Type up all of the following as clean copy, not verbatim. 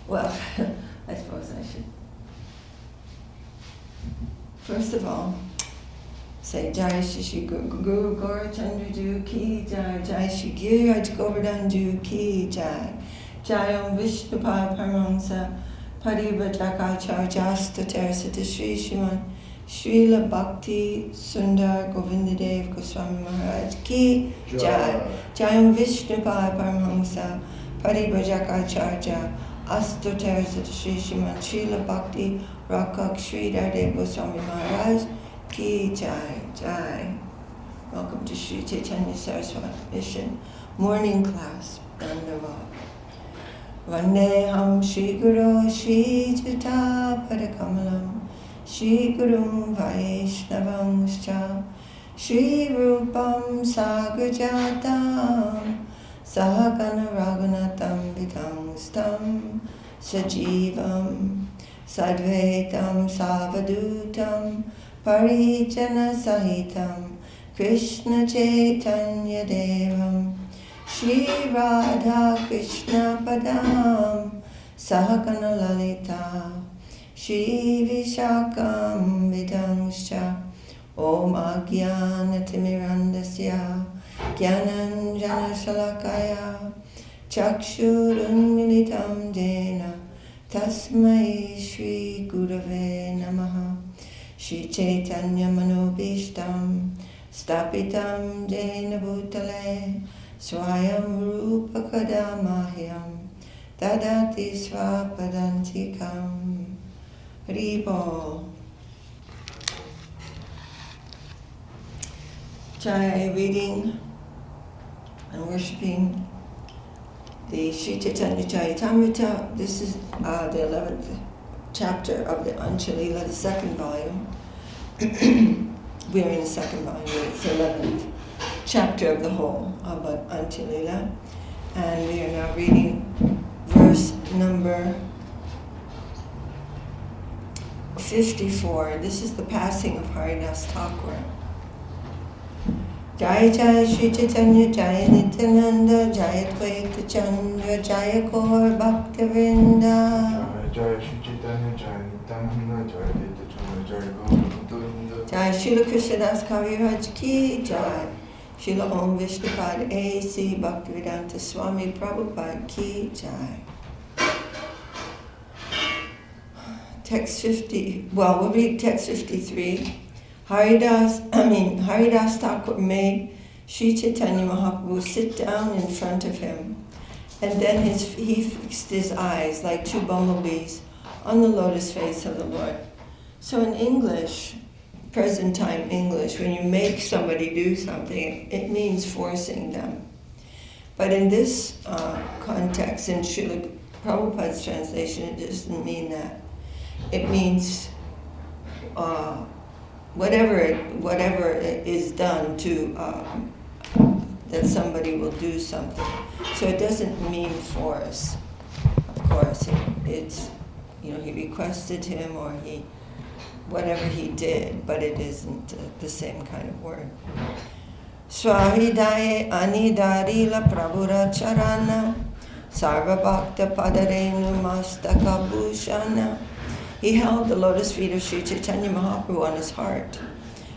Well, I suppose I should. First of all, say Jai Shri Guru Gaurachandra Ju Ki Jai, Jai Shri Giraj Govardhan Ju Ki Jai, Jai Om Vishnupada Paramahamsa Paribhajakacharya Sata Shri Shriman Srila Bhakti Sundar Govindadev Goswami Maharaj Ki Jai, Jai Om Vishnupada Paramahamsa Paribhajakacharya Astotar Sata Shri Shriman Srila Bhakti Rakak Sri Dardev Goswami Maharaj Ki Jai, Jai. Welcome to Sri Chaitanya Saraswati Mission Morning Class, Dandavat. Vandeham Shri Guru Shri Jata Padakamalam Shri Guru Vaishnavangscha Shri Rupam Sagrajatam Sahagana Raghunatam Vidangstam Sajivam Sadvaitam Savadutam Parijana Sahitam Krishna Chaitanya Devam Shri Radha Krishna Padam Sahagana Lalita Shri Vishakam Vidangscha Om Agyana Timirandasya Gyananjana Shalakaya Chakshurunmilitam Jena Tasmai Shri Gurave Namaha Shri Chaitanya Manobishtam Stapitam Jena Bhutale Swayam Rupa Kadamahyam Dadati Swapadantikam Haribol. Jai, reading and worshipping the Sri Chaitanya Charitamrita. This is the 11th chapter of the Antya Lila, the second volume. We are in the second volume, it's the 11th chapter of the whole of Antya Lila. And we are now reading verse number 54. This is the passing of Haridas Thakur. Jai Jai Shri Chaitanya Jai Nityananda Jai Advaita Chandra Jai Gaur Bhaktivinoda Jai Shri Chaitanya Jai Nityananda Jai Advaita Chandra Jai Gaur Bhaktivinoda Jai Srila Krishnadas Kaviraj Ki Jai Srila Om Vishnupad A.C. Bhaktivedanta Swami Prabhupada Ki Jai. Text 50, well, we'll read text 53. Haridas Thakur made Sri Chaitanya Mahaprabhu sit down in front of him, and then he fixed his eyes like two bumblebees on the lotus face of the Lord. So in English, present time English, when you make somebody do something, it means forcing them. But in this context, in Srila Prabhupada's translation, it doesn't mean that. It means whatever is done to that somebody will do something. So it doesn't mean force. Of course, it's he requested him or whatever he did, but it isn't the same kind of word. Swahridaye anidarila prabhura charana sarva bhakta padarenu mastaka bhushana. He held the lotus feet of Sri Chaitanya Mahaprabhu on his heart,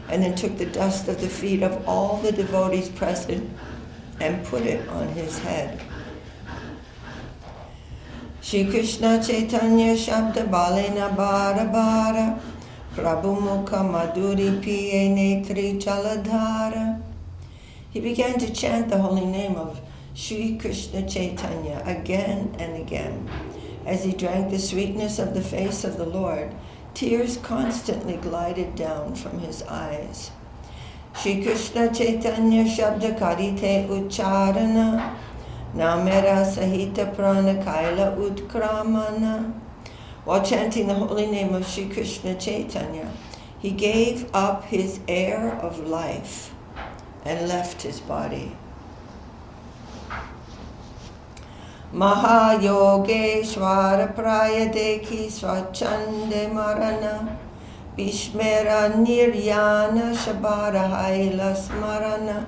and then took the dust of the feet of all the devotees present and put it on his head. Shri Krishna Chaitanya Shabda Balena Bara Bara Prabhu Mukha Madhuri Piye Netri Chaladhara. He began to chant the holy name of Shri Krishna Chaitanya again and again. As he drank the sweetness of the face of the Lord, tears constantly glided down from his eyes. Shri Krishna Chaitanya Shabda Karite Ucharana Namera Sahita Prana Kaila Utkramana. While chanting the holy name of Shri Krishna Chaitanya, he gave up his air of life and left his body. Mahayogeshwara Prayadeki Swachande Marana Bhishmera Niryana Shabara Haila Smarana.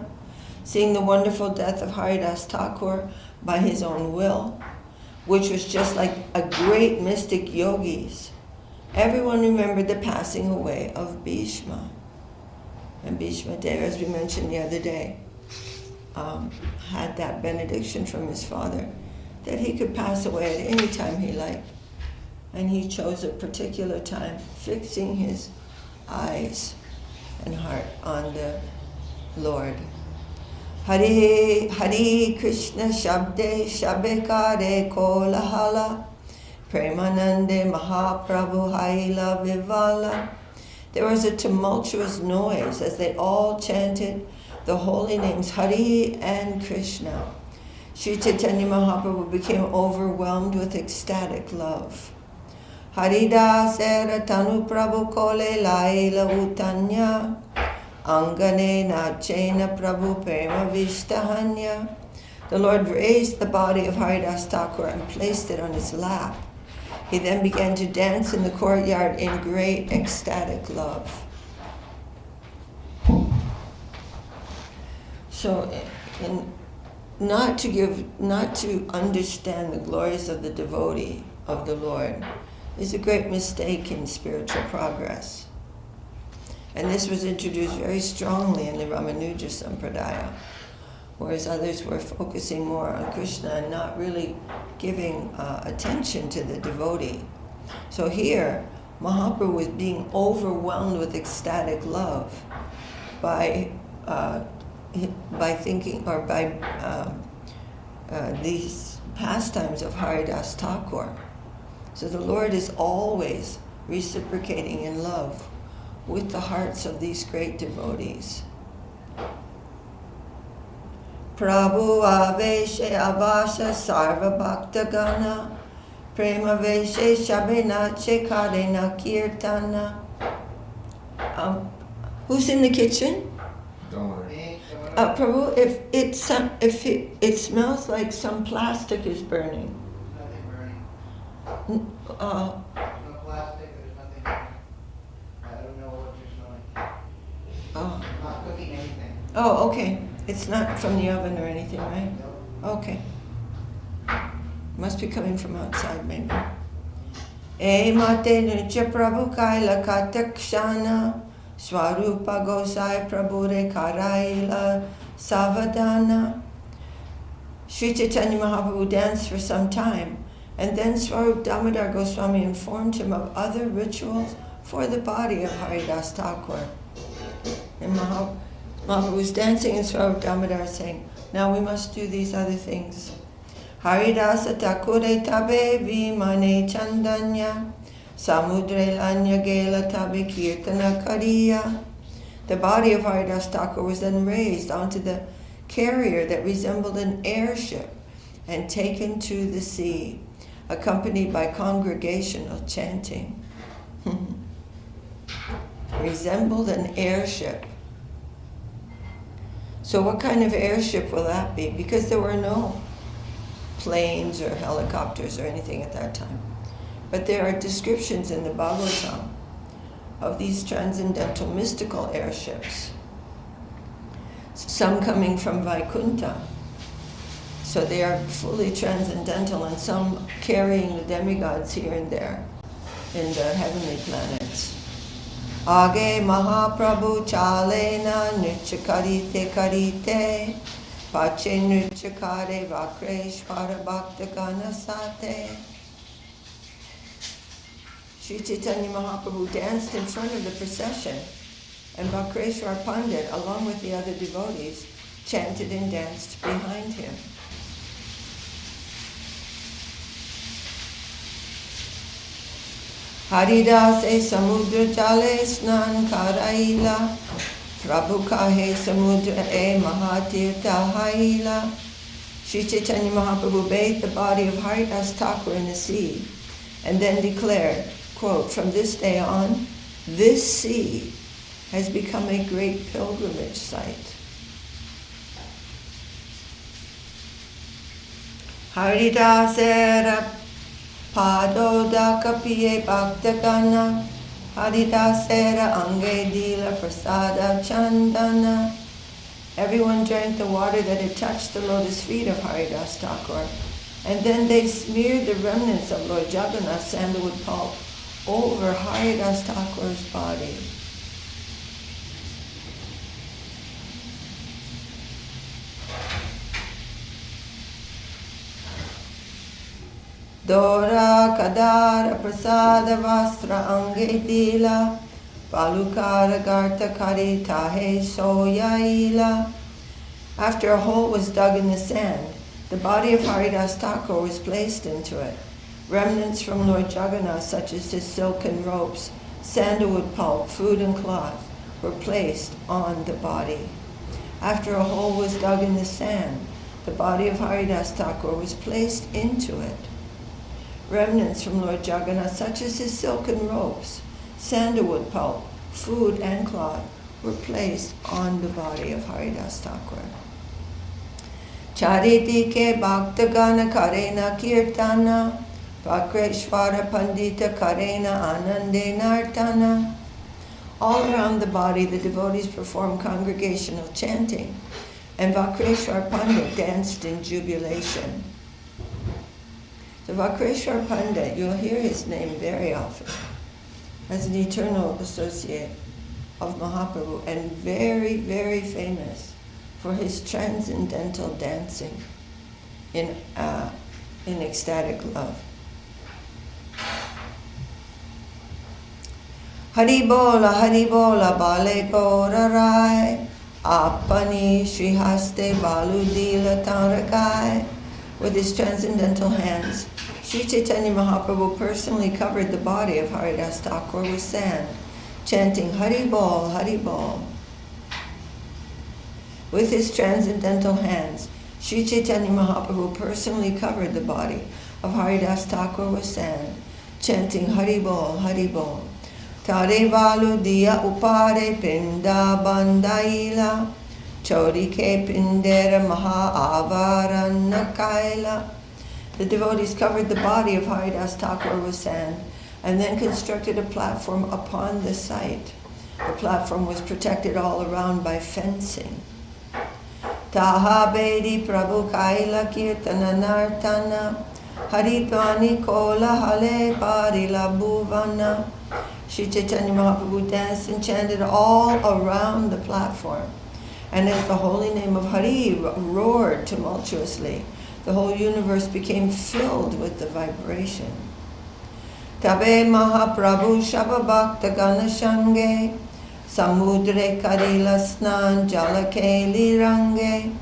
Seeing the wonderful death of Haridas Thakur by his own will, which was just like a great mystic yogis. Everyone remembered the passing away of Bhishma. And Bhishma Dev, as we mentioned the other day, had that benediction from his father that he could pass away at any time he liked. And he chose a particular time, fixing his eyes and heart on the Lord. Hari Hari Krishna Shabde Shabekare Kolahala Premanande Mahaprabhu Haila Vivala. There was a tumultuous noise as they all chanted the holy names Hari and Krishna. Sri Chaitanya Mahaprabhu became overwhelmed with ecstatic love. Haridasera Tanu Prabhu Kole Laila Utanya Angane Nachena Prabhu Prema Vishtahanya. The Lord raised the body of Haridas Thakur and placed it on his lap. He then began to dance in the courtyard in great ecstatic love. So, not to understand the glories of the devotee of the Lord is a great mistake in spiritual progress. And this was introduced very strongly in the Ramanuja Sampradaya, whereas others were focusing more on Krishna and not really giving attention to the devotee. So here, Mahaprabhu was being overwhelmed with ecstatic love by thinking, or by these pastimes of Haridas Thakur. So the Lord is always reciprocating in love with the hearts of these great devotees. Prabhu aveshe avasha sarva bhakta gana prema veshe shabenache karena kirtana. Who's in the kitchen? Don't worry. Prabhu, if it smells like some plastic is burning. Nothing burning. No No plastic, there's nothing burning. I don't know what you're smelling. Oh. I'm not cooking anything. Oh, okay. It's not from the oven or anything, right? No. Okay. Must be coming from outside, maybe. E mate nritya prabhu kaila katakshana swarupa gosai prabhure karaila savadana. Sri Chaitanya Mahaprabhu danced for some time, and then Swarup Damodar Goswami informed him of other rituals for the body of Haridas Thakur. And Mahaprabhu was dancing, and Swarup Damodar saying, now we must do these other things. Haridasa Thakure tabe vimane chandanya samudre lanya gela tabe kirtana kariya. The body of Haridas Thakur was then raised onto the carrier that resembled an airship and taken to the sea, accompanied by congregational chanting. Resembled an airship. So what kind of airship will that be? Because there were no planes or helicopters or anything at that time. But there are descriptions in the Bhagavatam of these transcendental mystical airships. Some coming from Vaikuntha. So they are fully transcendental, and some carrying the demigods here and there in the heavenly planets. Age Mahaprabhu Chalena Nritya Karite Karite Pache Nritya Kare Vakreshvara Bhakta Gana Sate. Sri Chaitanya Mahaprabhu danced in front of the procession, and Vakreshwar Pandit, along with the other devotees, chanted and danced behind him. Haridase samudra jale snan karaila Prabhu kahe samudra e mahatirtha haila. Sri Chaitanya Mahaprabhu bathed the body of Haridas Thakur in the sea and then declared, quote, from this day on, this sea has become a great pilgrimage site. Haridasera Padodaka piye bhaktagana Haridasera ange dila prasada chandana. Everyone drank the water that had touched the lotus feet of Haridas Thakur, And then they smeared the remnants of Lord Jagannath's sandalwood pulp over Haridas Thakur's body. Dora Kadara Prasada Vastra Ange Dila Balukara Garta Kari Tahe Soyaila. After a hole was dug in the sand, the body of Haridas Thakur was placed into it. Remnants from Lord Jagannath, such as his silken ropes, sandalwood pulp, food and cloth, were placed on the body. After a hole was dug in the sand, the body of Haridas Thakur was placed into it. Remnants from Lord Jagannath, such as his silken ropes, sandalwood pulp, food and cloth, were placed on the body of Haridas Thakur. Chariti ke bhaktagana karena kirtana, Vakreshwara pandita karena anande nartana. All around the body, the devotees performed congregational chanting, and Vakreshwar Pandit danced in jubilation. The Vakreshwar Pandit, you'll hear his name very often, as an eternal associate of Mahaprabhu, and very, very famous for his transcendental dancing in ecstatic love. Hari bola bale gora rai, apani shrihaste balu dila tarakai. With his transcendental hands, Sri Chaitanya Mahaprabhu personally covered the body of Haridas Thakur with sand, chanting Hari Bol, Hari Bol. With his transcendental hands, Sri Chaitanya Mahaprabhu personally covered the body of Haridas Thakur with sand, chanting Hari Bol, Hari Bol. Tare valu diya upare pinda bandaila, chori ke pindera maha avaranna kaila. The devotees covered the body of Haridas Thakur with sand and then constructed a platform upon the site. The platform was protected all around by fencing. Taha Bedi Prabhu Kaila Kirtana Nartana Haridwani Kola Hale Parila Bhuvana. Sri Chaitanya Mahaprabhu danced and chanted all around the platform. And as the holy name of Hari roared tumultuously, the whole universe became filled with the vibration. Tabe Mahaprabhu Shababhakta Ganashange Samudre Karila Snan Jalakeli Range.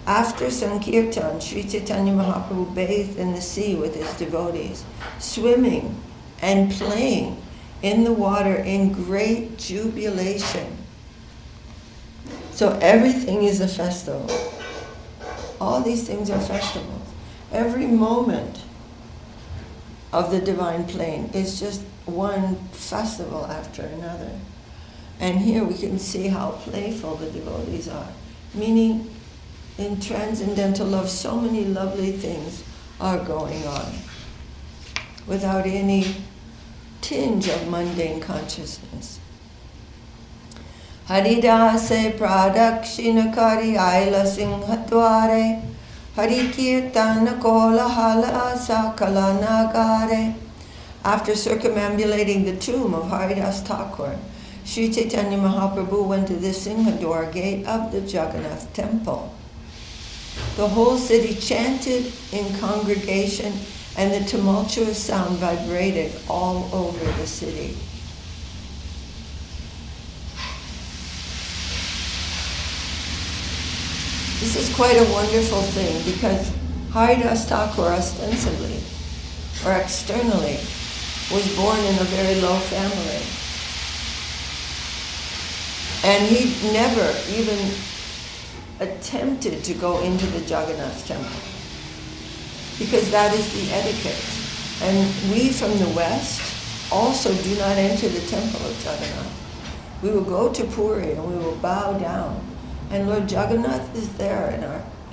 After Sankirtan, Sri Chaitanya Mahaprabhu bathed in the sea with his devotees, swimming and playing in the water in great jubilation. So everything is a festival. All these things are festivals. Every moment of the divine plane is just one festival after another. And here we can see how playful the devotees are. Meaning, in transcendental love, so many lovely things are going on without any tinge of mundane consciousness. Haridase pradakshina aila singhatware Hari kirtana kola hala sakala nagare. After circumambulating the tomb of Haridas Thakur, Sri Chaitanya Mahaprabhu went to the Singhadwar gate of the Jagannath temple. The whole city chanted in congregation, and the tumultuous sound vibrated all over the city. This is quite a wonderful thing because Haridas Thakur ostensibly or externally was born in a very low family. And he never even attempted to go into the Jagannath temple because that is the etiquette. And we from the West also do not enter the temple of Jagannath. We will go to Puri and we will bow down. And Lord Jagannath is there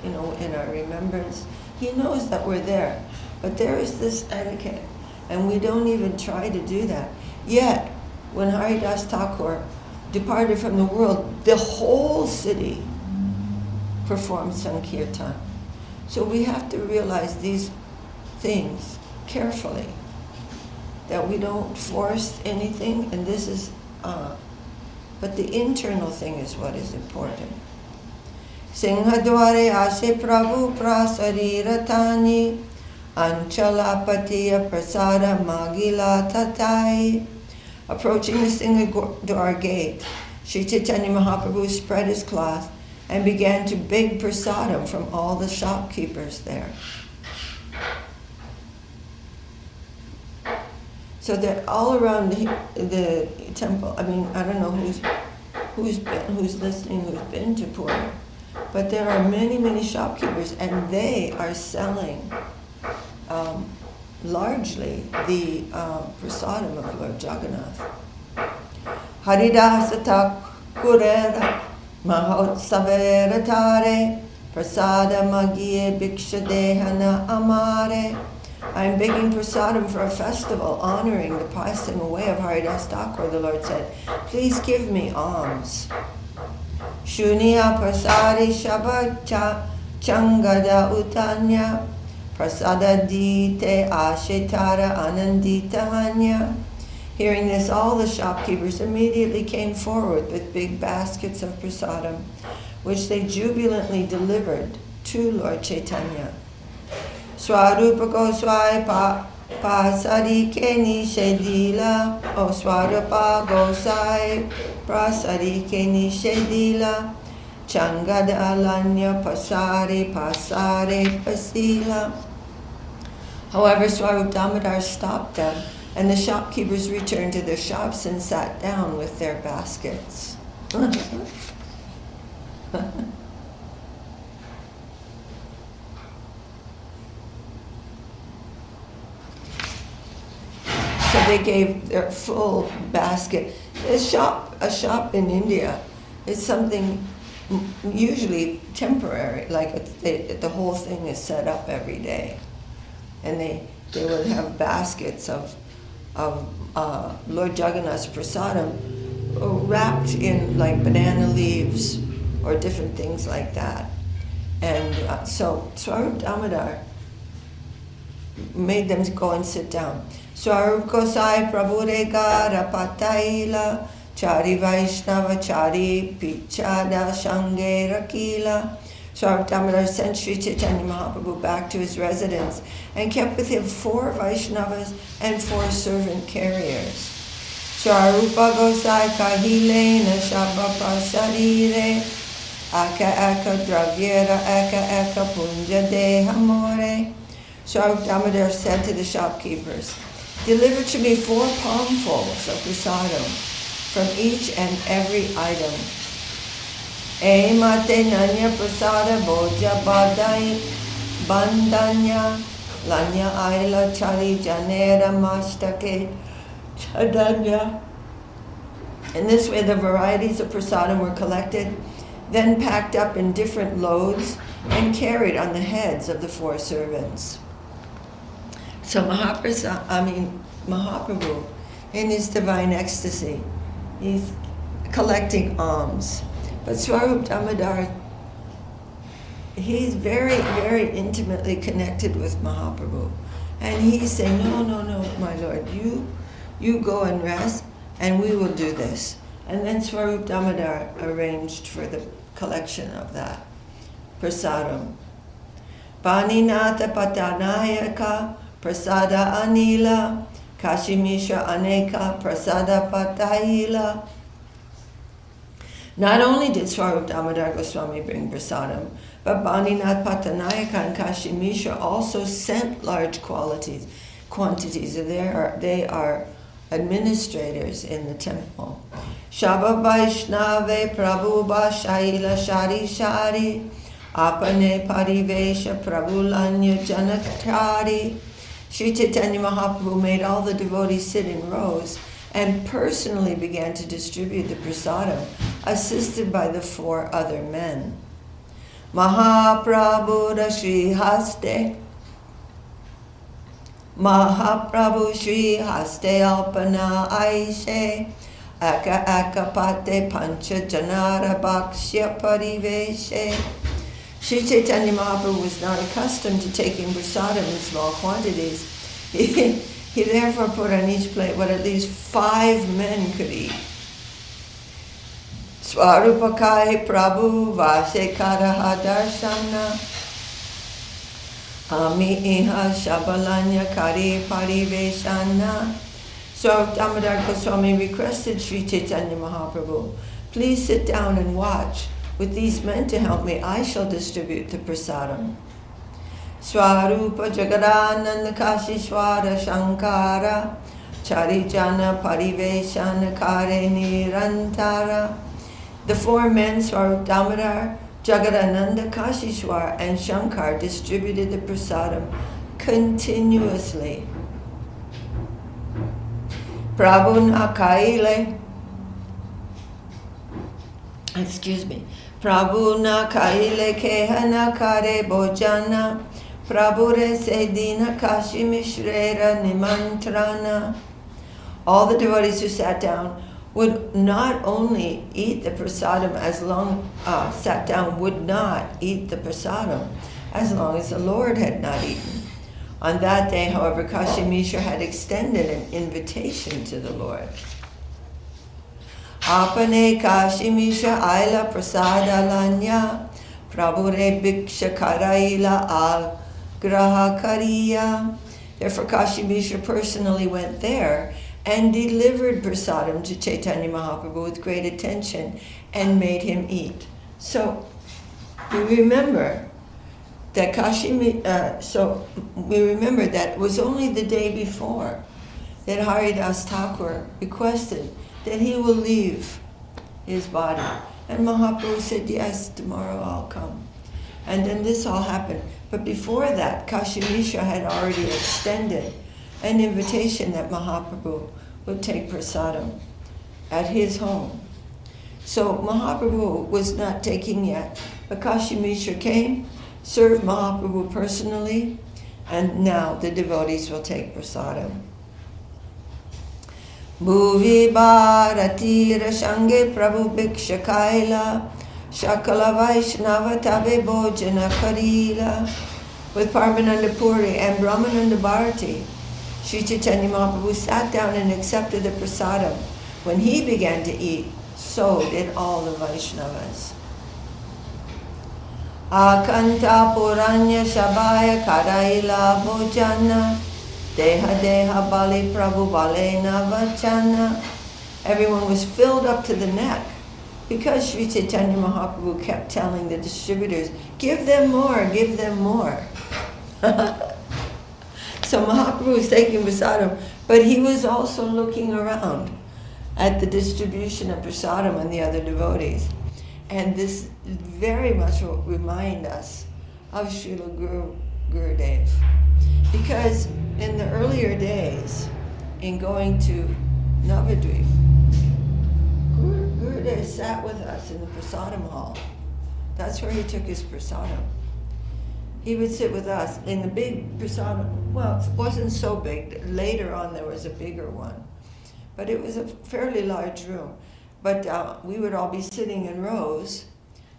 in our remembrance. He knows that we're there. But there is this etiquette, and we don't even try to do that. Yet, when Haridas Thakur departed from the world, the whole city performed Sankirtan. So we have to realize these things carefully, that we don't force anything, and this is, but the internal thing is what is important. Singhadware Ashe Prabhu Prasarira Tani Anchalapatiya Prasada Magila Tatai. Approaching the Singhadwar gate, Sri Chaitanya Mahaprabhu spread his cloth and began to beg prasadam from all the shopkeepers there. So that all around the temple, I mean, I don't know who's listening, who's been to Puri, but there are many, many shopkeepers, and they are selling largely the prasadam of Lord Jagannath. Haridasa Thakurera Mahotsavera Tare Prasada Magiye Bhiksha Dehana Amare. I am begging prasadam for a festival honoring the passing away of Haridas Thakur. The Lord said, please give me alms. Shunya prasadi shabacha changada utanya prasada dite ashetara anandita hanya. Hearing this, all the shopkeepers immediately came forward with big baskets of prasadam, which they jubilantly delivered to Lord Chaitanya. Swarupa Goswai Pasadi Keni Shedila, O Swarupa Gosai Prasadi Keni Shedila, Changada Alanya Pasare Pasila. However, Swarup Damodar stopped them, and the shopkeepers returned to their shops and sat down with their baskets. So they gave their full basket. A shop in India is something usually temporary, like the whole thing is set up every day. And they would have baskets of Lord Jagannath's prasadam wrapped in like banana leaves or different things like that. And so Swarup Damodar made them go and sit down. Swarup Gosai Prabhure Gara Pataila Chari Vaishnava Chari Pichada Shange Rakila. Swarup Damodar sent Sri Chaitanya Mahaprabhu back to his residence and kept with him 4 Vaishnavas and 4 servant carriers. Swarupa Gosai Kahilena Shabha Prasarire Aka Aka Dravyera Aka Aka Punja Dehamore. Swarup Damodar said to the shopkeepers, deliver to me 4 palmfuls of prasadam from each and every item. Mate Nanya Prasada Boja Badai Bandanya Lanya Aila Chari Janera Mashtake Chadanya. In this way, the varieties of prasadam were collected, then packed up in different loads and carried on the heads of the 4 servants. So Mahaprabhu, in his divine ecstasy, he's collecting alms. But Swarup Damodar, he's very, very intimately connected with Mahaprabhu. And he's saying, no, my Lord, you go and rest, and we will do this. And then Swarup Damodar arranged for the collection of that prasadam. Paninata Patanayaka Prasada Anila Kashimisha Aneka Prasada Pataila. Not only did Swarup Damodar Goswami bring prasadam, but Baninath Patanayaka and Kashimisha also sent large quantities. They are administrators in the temple. Shaba Vaishnave Prabhuba Shaila Shari Shari Apane Parivesha Prabhulanya Janatari. Sri Chaitanya Mahaprabhu made all the devotees sit in rows and personally began to distribute the prasadam, assisted by the 4 other men. Mahaprabhu Shri Haste Alpana Aishe Aka Pate Pancha Janara Bhakshya Pariveshe. Sri Chaitanya Mahaprabhu was not accustomed to taking prasadam in small quantities. He therefore put on each plate what at least 5 men could eat. Swarupakai Prabhu Vasekaraha Darshana Ami Iha Shabalanya Kari Pariveshana. So Damodar Goswami requested Sri Chaitanya Mahaprabhu, please sit down and watch. With these men to help me, I shall distribute the prasadam. Swarupa Jagadananda Kashishwara Shankara Charijana Pariveshana Kare Nirantara. The 4 men, Swarup Damodar, Jagadananda, Kashishwar, and Shankar, distributed the prasadam continuously. Prabhu na kaile kehana kare bojana, Prabhu re sedina kashi mishrera nimantrana. All the devotees who sat down would not only eat the prasadam would not eat the prasadam as long as the Lord had not eaten. On that day, however, Kashi Mishra had extended an invitation to the Lord. Apane Kashi Mishra aila prasada lanya, Prabhure bhiksha karaila al graha kariya. Therefore Kashi Mishra personally went there and delivered prasadam to Chaitanya Mahaprabhu with great attention and made him eat. So we remember that it was only the day before that Haridas Thakur requested that he will leave his body. And Mahaprabhu said, yes, tomorrow I'll come. And then this all happened. But before that, Kashi Mishra had already extended an invitation that Mahaprabhu would take prasadam at his home. So Mahaprabhu was not taking yet, but Kashi Mishra came, served Mahaprabhu personally, and now the devotees will take prasadam. Bhuvi Bharati Rashange Prabhu Bhiksha Kaila Shakala Vaishnava Tabe Bhojana Karila. With Parmananda Puri and Brahmananda Bharati, Sri Chaitanya Mahaprabhu sat down and accepted the prasadam. When he began to eat, so did all the Vaishnavas. Akanta Puranya Shabaya Karaila Bhojana Deha Deha Bali Prabhu Balena Vachana. Everyone was filled up to the neck because Sri Chaitanya Mahaprabhu kept telling the distributors, give them more, give them more. So Mahaprabhu was taking prasadam, but he was also looking around at the distribution of prasadam and the other devotees. And this very much will remind us of Srila Gurudev. Because in the earlier days, in going to Navadvip, Gurudev sat with us in the prasadam hall. That's where he took his prasadam. He would sit with us in the big prasadam. Well, it wasn't so big. Later on there was a bigger one. But it was a fairly large room. But we would all be sitting in rows,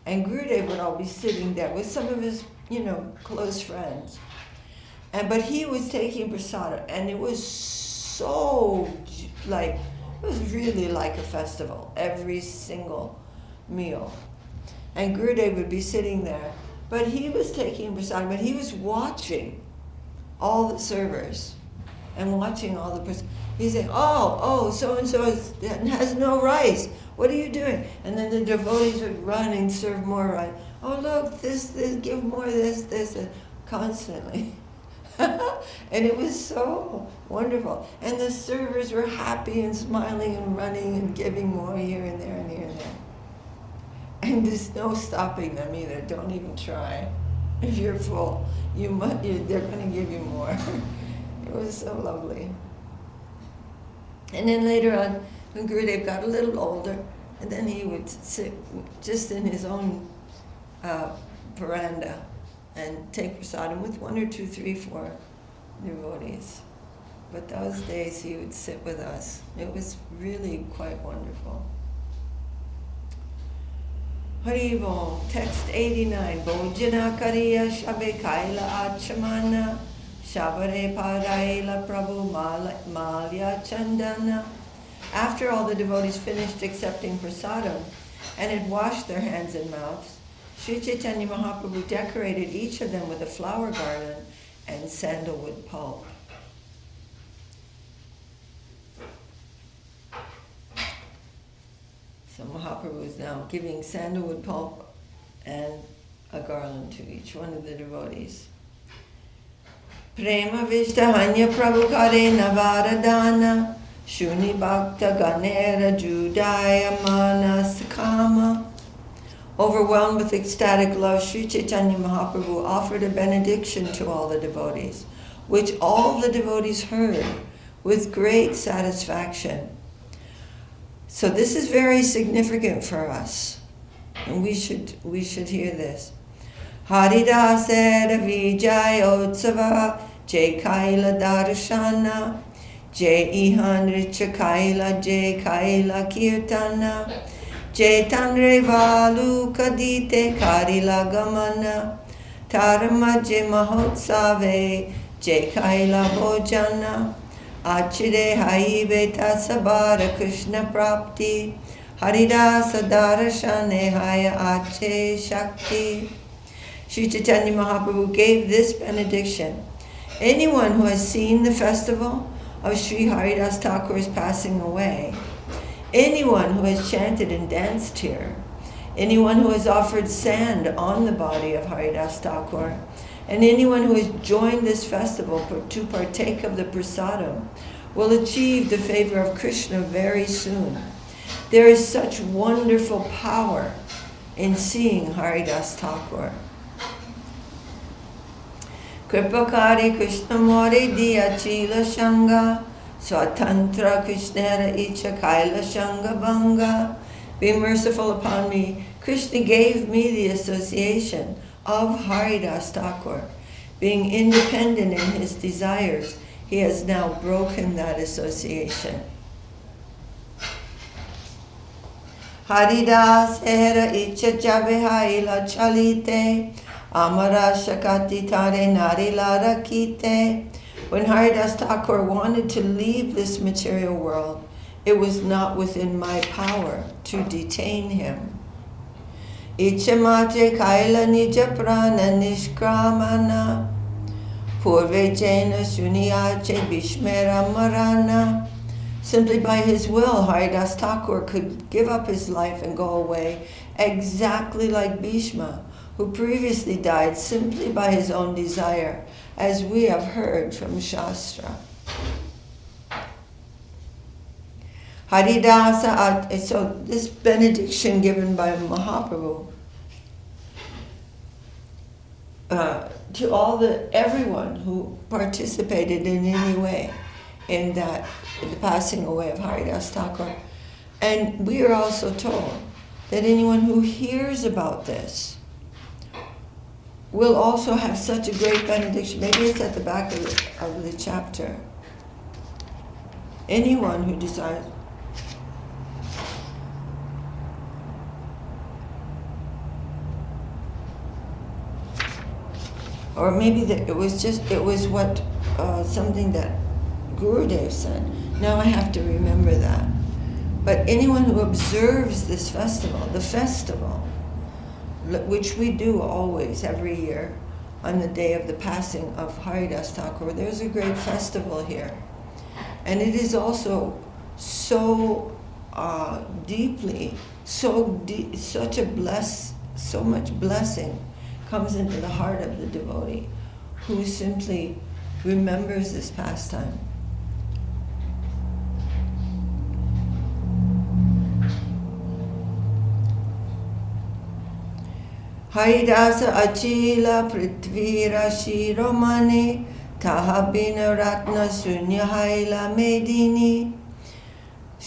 and Gurudev would all be sitting there with some of his, close friends. But he was taking prasadam, and it was so, it was really like a festival, every single meal. And Gurudev would be sitting there, but he was taking prasadam, but he was watching all the servers and watching all the prasadam. He's saying, oh, so-and-so has no rice. What are you doing? And then the devotees would run and serve more rice. Oh, look, this, give more this, constantly. And it was so wonderful. And the servers were happy and smiling and running and giving more here and there and here and there. And there's no stopping them either. Don't even try. If you're full, they're going to give you more. It was so lovely. And then later on, when Gurudev got a little older, and then he would sit just in his own veranda and take prasadam with 1 or 2, 3, 4 devotees. But those days he would sit with us. It was really quite wonderful. Haribo, text 89. Bojana Kariya Shabe Kaila Achamana. Shabare Padaila Prabhu Malya Chandana. After all the devotees finished accepting prasadam and had washed their hands and mouths, Sri Chaitanya Mahaprabhu decorated each of them with a flower garland and sandalwood pulp. So Mahaprabhu is now giving sandalwood pulp and a garland to each one of the devotees. Prema Vishtahanya Prabhukare Navaradana Shuni Bhakta Ganera Judaya Manasakama. Overwhelmed with ecstatic love, Sri Chaitanya Mahaprabhu offered a benediction to all the devotees, which all the devotees heard with great satisfaction. So this is very significant for us, and we should hear this. Haridasera Vijay Otsava Jai Kaila Darshana Jai Ihan Richa Kaila Jai Kaila Kirtana Jai Tanre Valu Kadite Karila Gamana Taramaje Mahotsave Jai Kaila Bojana Achire Haibeta Sabara Krishna Prapti Haridasa Darashane Haya Ache Shakti. Sri Chaitanya Mahaprabhu gave this benediction. Anyone who has seen the festival of Sri Haridas Thakur's passing away, anyone who has chanted and danced here, anyone who has offered sand on the body of Haridas Thakur, and anyone who has joined this festival to partake of the prasadam will achieve the favor of Krishna very soon. There is such wonderful power in seeing Haridas Thakur. Kripakari Krishna More Diya Chila Shanga Swatantra Krishnera Icha Kaila Shanga Banga. Be merciful upon me. Krishna gave me the association of Haridas Thakur. Being independent in his desires, he has now broken that association. Haridas era Icha Jabehaila Chalite Amara Shakati Tare Narila Rakite. When Haridas Thakur wanted to leave this material world, it was not within my power to detain him. Ichamate Kaila Nija Prana Nishkramana Purve Jena Suniache Bishmera Marana. Simply by his will, Haridas Thakur could give up his life and go away, exactly like Bhishma, who previously died simply by his own desire, as we have heard from Shastra. Haridasa, so this benediction given by Mahaprabhu to everyone who participated in any way in the passing away of Haridas Thakur. And we are also told that anyone who hears about this will also have such a great benediction. Maybe it's at the back of the chapter. Anyone who desires. Or maybe it was something that Gurudev said. Now I have to remember that. But anyone who observes this festival, the festival, which we do always every year on the day of the passing of Haridas Thakur, there's a great festival here. And it is also so so much blessing comes into the heart of the devotee who simply remembers this pastime. Haridasa Achila Prithvira Shiromane Tahabina Ratna Sunyahaila Medini.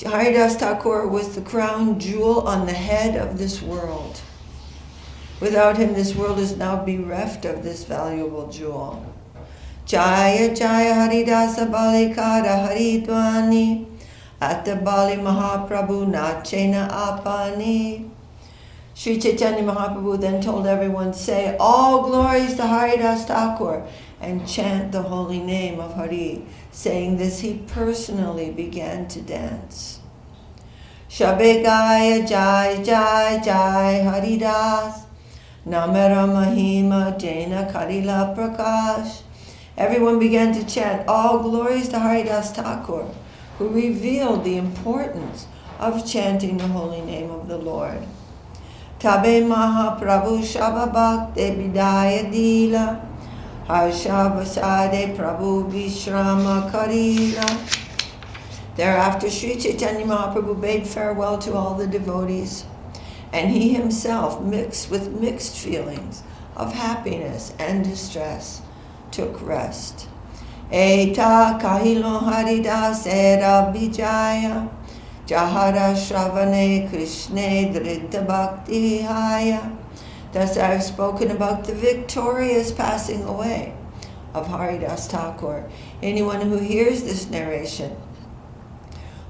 Haridas Thakur was the crown jewel on the head of this world. Without him, this world is now bereft of this valuable jewel. Jaya Jaya Haridasa Balikara Haridwani Atta Bali Mahaprabhu Nachena Apani. Sri Chaitanya Mahaprabhu then told everyone, say, all glories to Haridas Thakur, and chant the holy name of Hari. Saying this, he personally began to dance. Shabe Gaya Jai Jai Jai Haridas, Namara Mahima Jaina Karila Prakash. Everyone began to chant, all glories to Haridas Thakur, who revealed the importance of chanting the holy name of the Lord. Tabe Mahaprabhu Shababhakte Bidaya Dila, Harshavasade Prabhu Vishrama Karila. Thereafter Sri Chaitanya Mahaprabhu bade farewell to all the devotees, and he himself, mixed with mixed feelings of happiness and distress, took rest. Eta kahilo haridas era vijaya, Jahara Shravane Krishne Dhrita Bhakti Haya. Thus I have spoken about the victorious passing away of Haridas Thakur. Anyone who hears this narration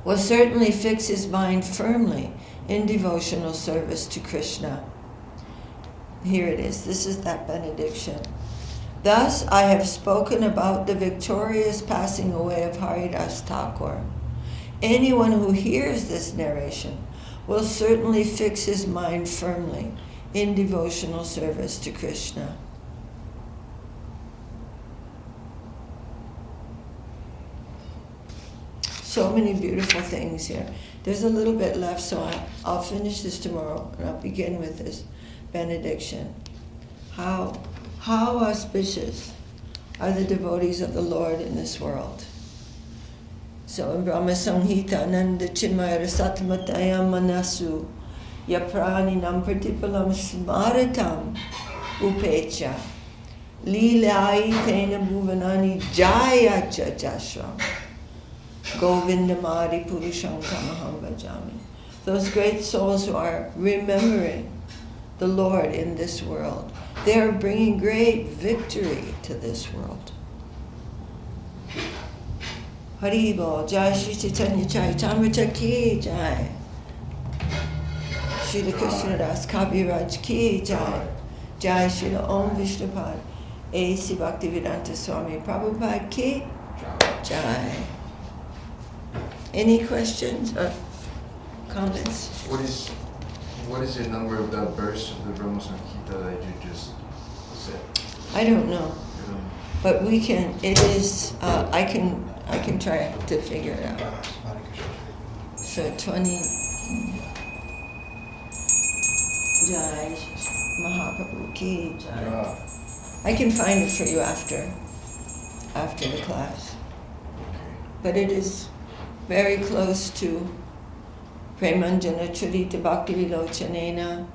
will certainly fix his mind firmly in devotional service to Krishna. Here it is. This is that benediction. Thus I have spoken about the victorious passing away of Haridas Thakur. Anyone who hears this narration will certainly fix his mind firmly in devotional service to Krishna. So many beautiful things here. There's a little bit left, so I'll finish this tomorrow, and I'll begin with this benediction. How auspicious are the devotees of the Lord in this world. So in Brahma Samhita, Nanda Chinmaya Rasatmatayam Manasu, Yapraninam Pratipalam Smaratam Upecha, Lilai Tena Bhuvanani Jaya Chachashram, Govindamari Purusham Kamaham Bhajami. Those great souls who are remembering the Lord in this world, they are bringing great victory to this world. Haribol, Jai Shri Chaitanya Charitamrita Ki Jai. Shri Krishna Das Kaviraj Ki Jai. Jai Shri Om Vishnupad. A.C. Bhaktivedanta Swami Prabhupada Ki Jai. Any questions or comments? What is the number of that verse of the Brahma Samhita that you just said? I don't know. But we can, it is, I can try to figure it out. So 20, Jai Mahaprabhu Ki Jai. I can find it for you after the class. But it is very close to Premanjana Charita Bhakti Vilochanena,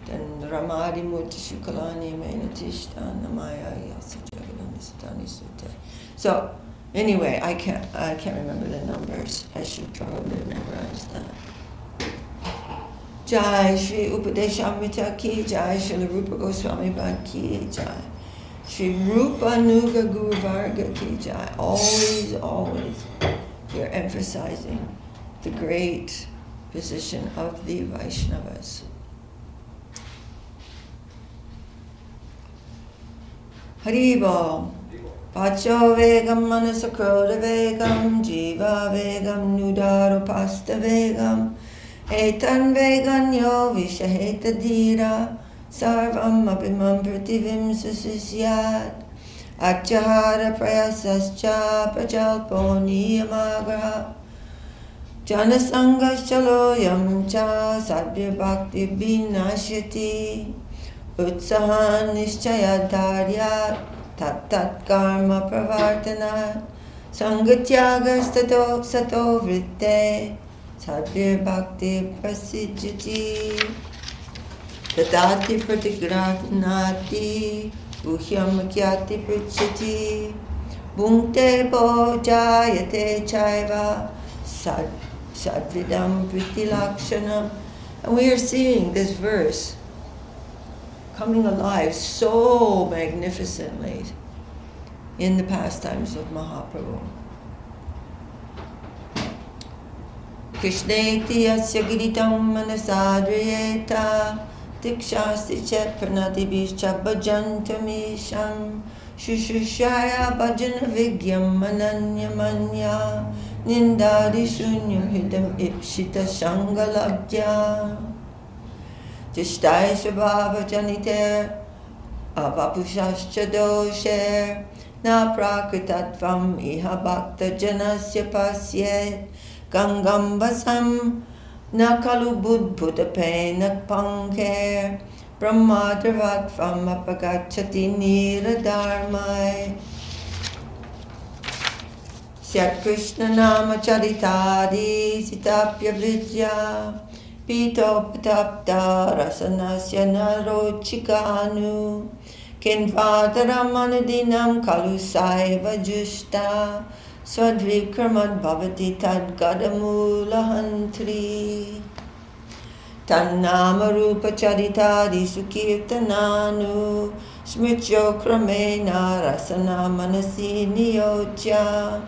then Ramadi Murti Shukalani Menatishta Namaya Yasajaganamistani Sute. So anyway, I can't remember the numbers. I should probably memorize that. Jai Shri Upadesamrta Ki Jai, Shri Rupa Goswami Bhad Ki Jai, Shri Rupa Nuga Guru Varga Ki Jai. Always, always, we are emphasizing the great position of the Vaishnavas. Haribol. Pacho vegam manasakroda vegam, jiva vegam nudaro pasta vegam, etan veganyo vishaheta dhira, sarvam abhimam prativim susisyat, achahara prayasascha prajalpo niyamagra, janasangaschaloyam cha sadhya bhakti vinashyati, utsahan nishchayadharyat, tat karma pravartanat, sangatyaga sato vritte, sadhya bhakti prasijjati, tadati pratigratnati, uhyam kyati pritchati, bhunkte bo jayate chaiva, sadvidam pritilakshanam. And we are seeing this verse coming alive so magnificently in the pastimes of Mahaprabhu. Krishneti asya giritam manasadriyeta Dikshasti chet pranatibhischa bhajantamisham Shushushaya bhajana vigyam mananyamanya Nindadi shunyam hidam ipshita shangalabhya Jishtai svabhava janite avapushascha doshe Na prakritatvam iha bhakta janasya pasyet Gangam vasam na kalu buddhapenak pankhe Brahmadravatvam apagachati niradharmai Syat Krishna nama charitadi sitapya vidya Pito patapta rasanasya narochikanu Kinvadaram anudinam kalu saiva jushta Swadvikramad bhavati tad gadamulahantri Tannama rupa charitadi sukirtananu Smrityo kramena rasana manasi niyojya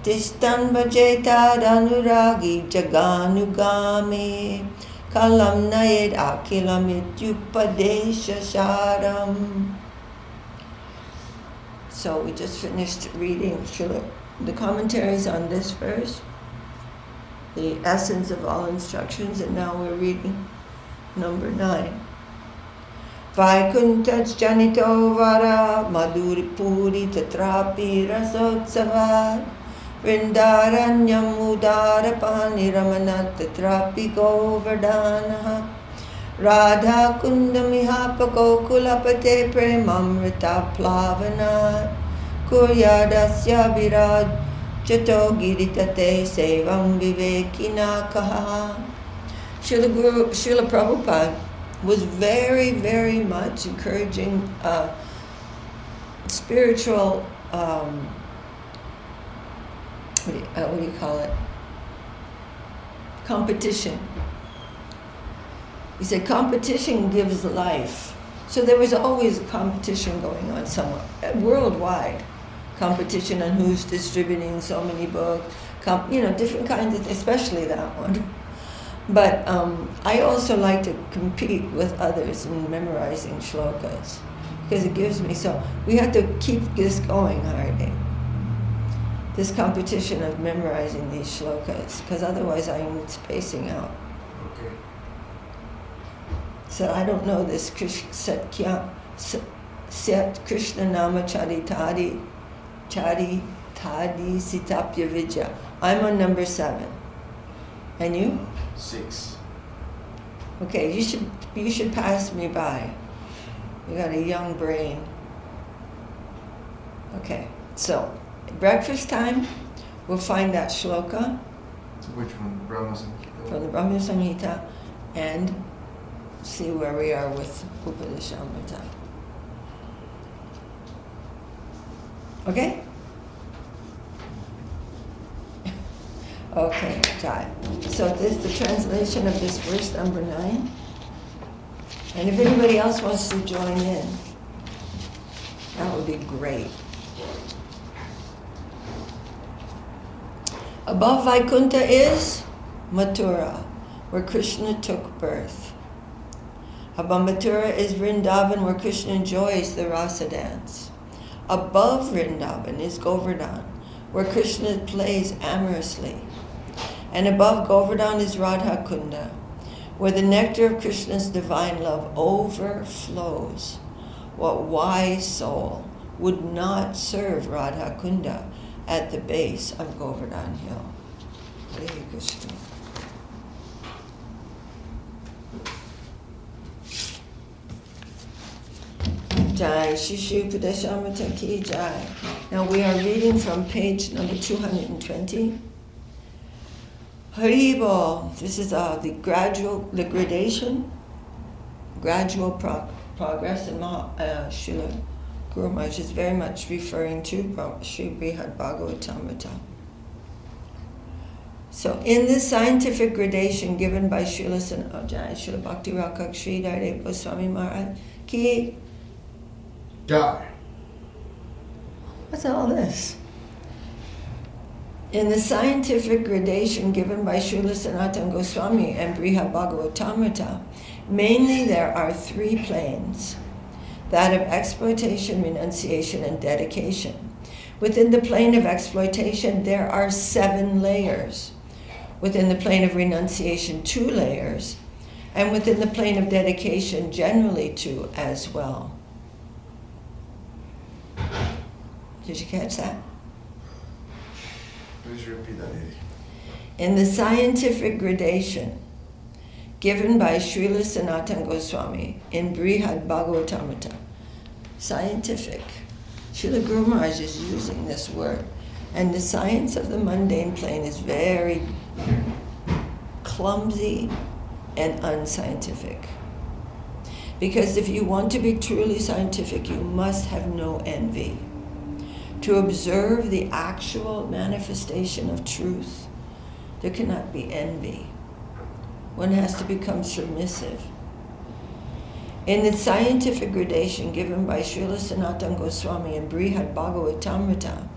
Tistan bhajetad anuragi jaganugami Kalam nayed akilam ityupadesha sharam. So we just finished reading the commentaries on this verse, the essence of all instructions, and now we're reading number 9. Vaikuntaj janito vara madhuri puri tatrapi rasotsavat Vrindaranyam udarapani ramanat tatrapi govardhanaha Radha kundamiha pakokulapate premamrita plavana Kuryadasya virad jato giritate sevam vivekinakaha. Srila Prabhupada was very, very much encouraging spiritual, what do you call it? Competition. He said competition gives life. So there was always a competition going on somewhere, worldwide. Competition on who's distributing so many books, different kinds of, especially that one. But I also like to compete with others in memorizing shlokas, because it gives me we have to keep this going, Hardy. This competition of memorizing these shlokas, because otherwise I'm spacing out. Okay. So I don't know this Set Krishna Nama Charitadi Sitapya Vidya. I'm on number 7. And you? 6. Okay, you should pass me by. You got a young brain. Okay, so breakfast time, we'll find that shloka. Which one? Brahma Samhita? From the Brahma Samhita, and see where we are with Upadesamrta. Okay? Okay, Jai. So this is the translation of this verse number 9. And if anybody else wants to join in, that would be great. Above Vaikuntha is Mathura, where Krishna took birth. Above Mathura is Vrindavan, where Krishna enjoys the rasa dance. Above Vrindavan is Govardhan, where Krishna plays amorously. And above Govardhan is Radha Kunda, where the nectar of Krishna's divine love overflows. What wise soul would not serve Radha Kunda at the base of Govardhan Hill? Hare Krishna. Jai, Shri Upadesamrta ki Jai. Now we are reading from page number 220. Haribol. This is the gradual progress in Srila Guru Maharaj is very much referring to Sri Brihad Bhagavatamrita. So in this scientific gradation given by Srila Bhakti Rakak Sri Darev Goswami Maharaj ki Die. What's all this? In the scientific gradation given by Srila Sanatana Goswami and Brihad Bhagavatamrita, Mainly there are 3 planes, that of exploitation, renunciation, and dedication. Within the plane of exploitation, there are 7 layers. Within the plane of renunciation, 2 layers. And within the plane of dedication, generally 2 as well. Did you catch that? Please repeat that, lady. In the scientific gradation given by Srila Sanatana Goswami in Brihad Bhagavatamrita, scientific, Srila Guru Maharaj is using this word, and the science of the mundane plane is very clumsy and unscientific. Because if you want to be truly scientific, you must have no envy. To observe the actual manifestation of truth, there cannot be envy. One has to become submissive. In the scientific gradation given by Srila Sanatana Goswami in Brihad Bhagavatamrita,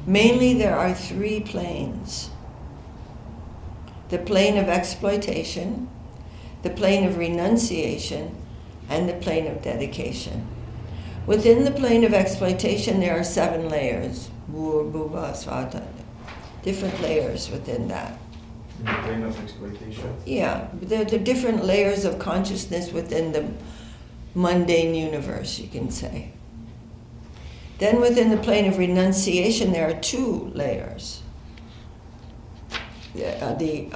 mainly there are 3 planes. The plane of exploitation, the plane of renunciation, and the plane of dedication. Within the plane of exploitation, there are 7 layers. Different layers within that. In the plane of exploitation? Yeah, the different layers of consciousness within the mundane universe, you can say. Then within the plane of renunciation, there are 2 layers. The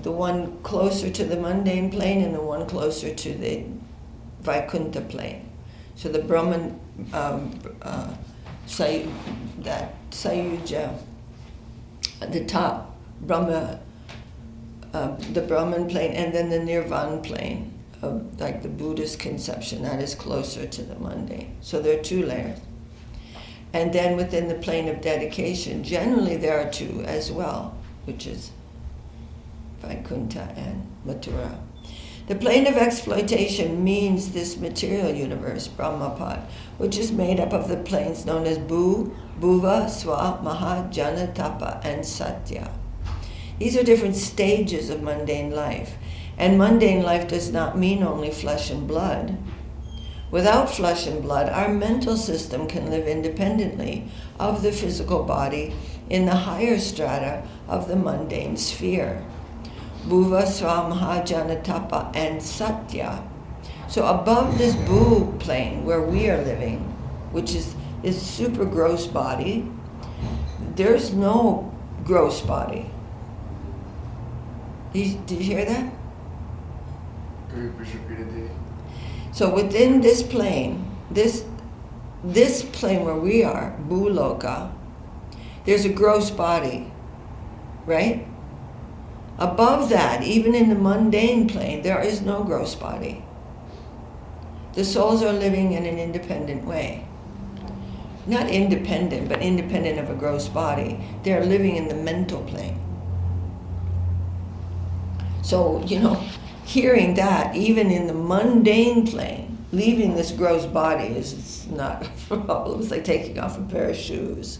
one closer to the mundane plane and the one closer to the Vaikuntha plane. So the Brahman, Sayuja, at the top, Brahma, the Brahman plane, and then the Nirvana plane, of like the Buddhist conception, that is closer to the mundane. So there are 2 layers. And then within the plane of dedication, generally there are 2 as well, which is Vaikuntha and Mathura. The plane of exploitation means this material universe, Brahmapad, which is made up of the planes known as Bhu, Bhuva, Swa, Maha, Jana, Tapa, and Satya. These are different stages of mundane life. And mundane life does not mean only flesh and blood. Without flesh and blood, our mental system can live independently of the physical body in the higher strata of the mundane sphere. Bhuva, Swa, Maha, Jana, Tapa, and Satya. So above this Bhu plane where we are living, which is this super gross body, there's no gross body. Did you hear that? Could you please repeat it, lady? So within this plane, this plane where we are, Bhuloka, there's a gross body, right? Above that, even in the mundane plane, there is no gross body. The souls are living in an independent way. Not independent, but independent of a gross body. They're living in the mental plane. So, hearing that, even in the mundane plane, leaving this gross body is not a problem. It's like taking off a pair of shoes.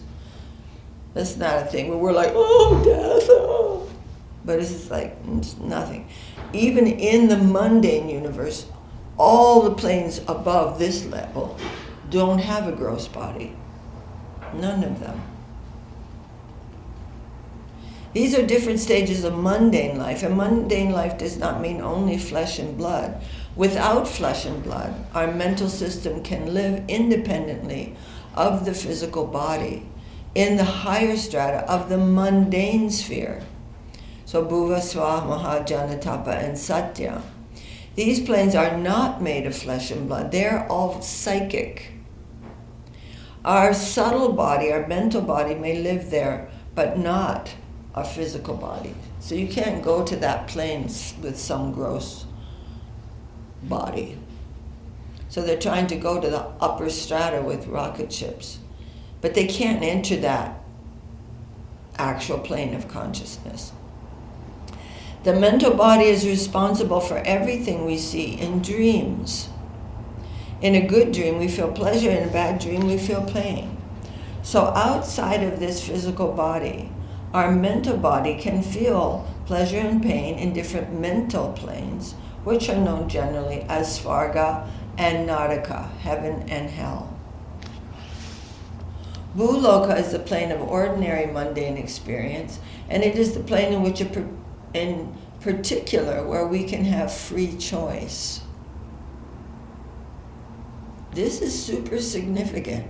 That's not a thing where we're like, oh, death, oh. But it's like, it's nothing. Even in the mundane universe, all the planes above this level don't have a gross body. None of them. These are different stages of mundane life, and mundane life does not mean only flesh and blood. Without flesh and blood, our mental system can live independently of the physical body in the higher strata of the mundane sphere. So Bhuva, Swa, Maha, Jana, Tapa, and Satya. These planes are not made of flesh and blood. They're all psychic. Our subtle body, our mental body may live there, but not our physical body. So you can't go to that plane with some gross body. So they're trying to go to the upper strata with rocket ships, but they can't enter that actual plane of consciousness. The mental body is responsible for everything we see in dreams. In a good dream, we feel pleasure. In a bad dream, we feel pain. So outside of this physical body, our mental body can feel pleasure and pain in different mental planes which are known generally as Svarga and Naraka, heaven and hell. Bhuloka is the plane of ordinary mundane experience, and it is the plane in which, in particular, where we can have free choice. This is super significant.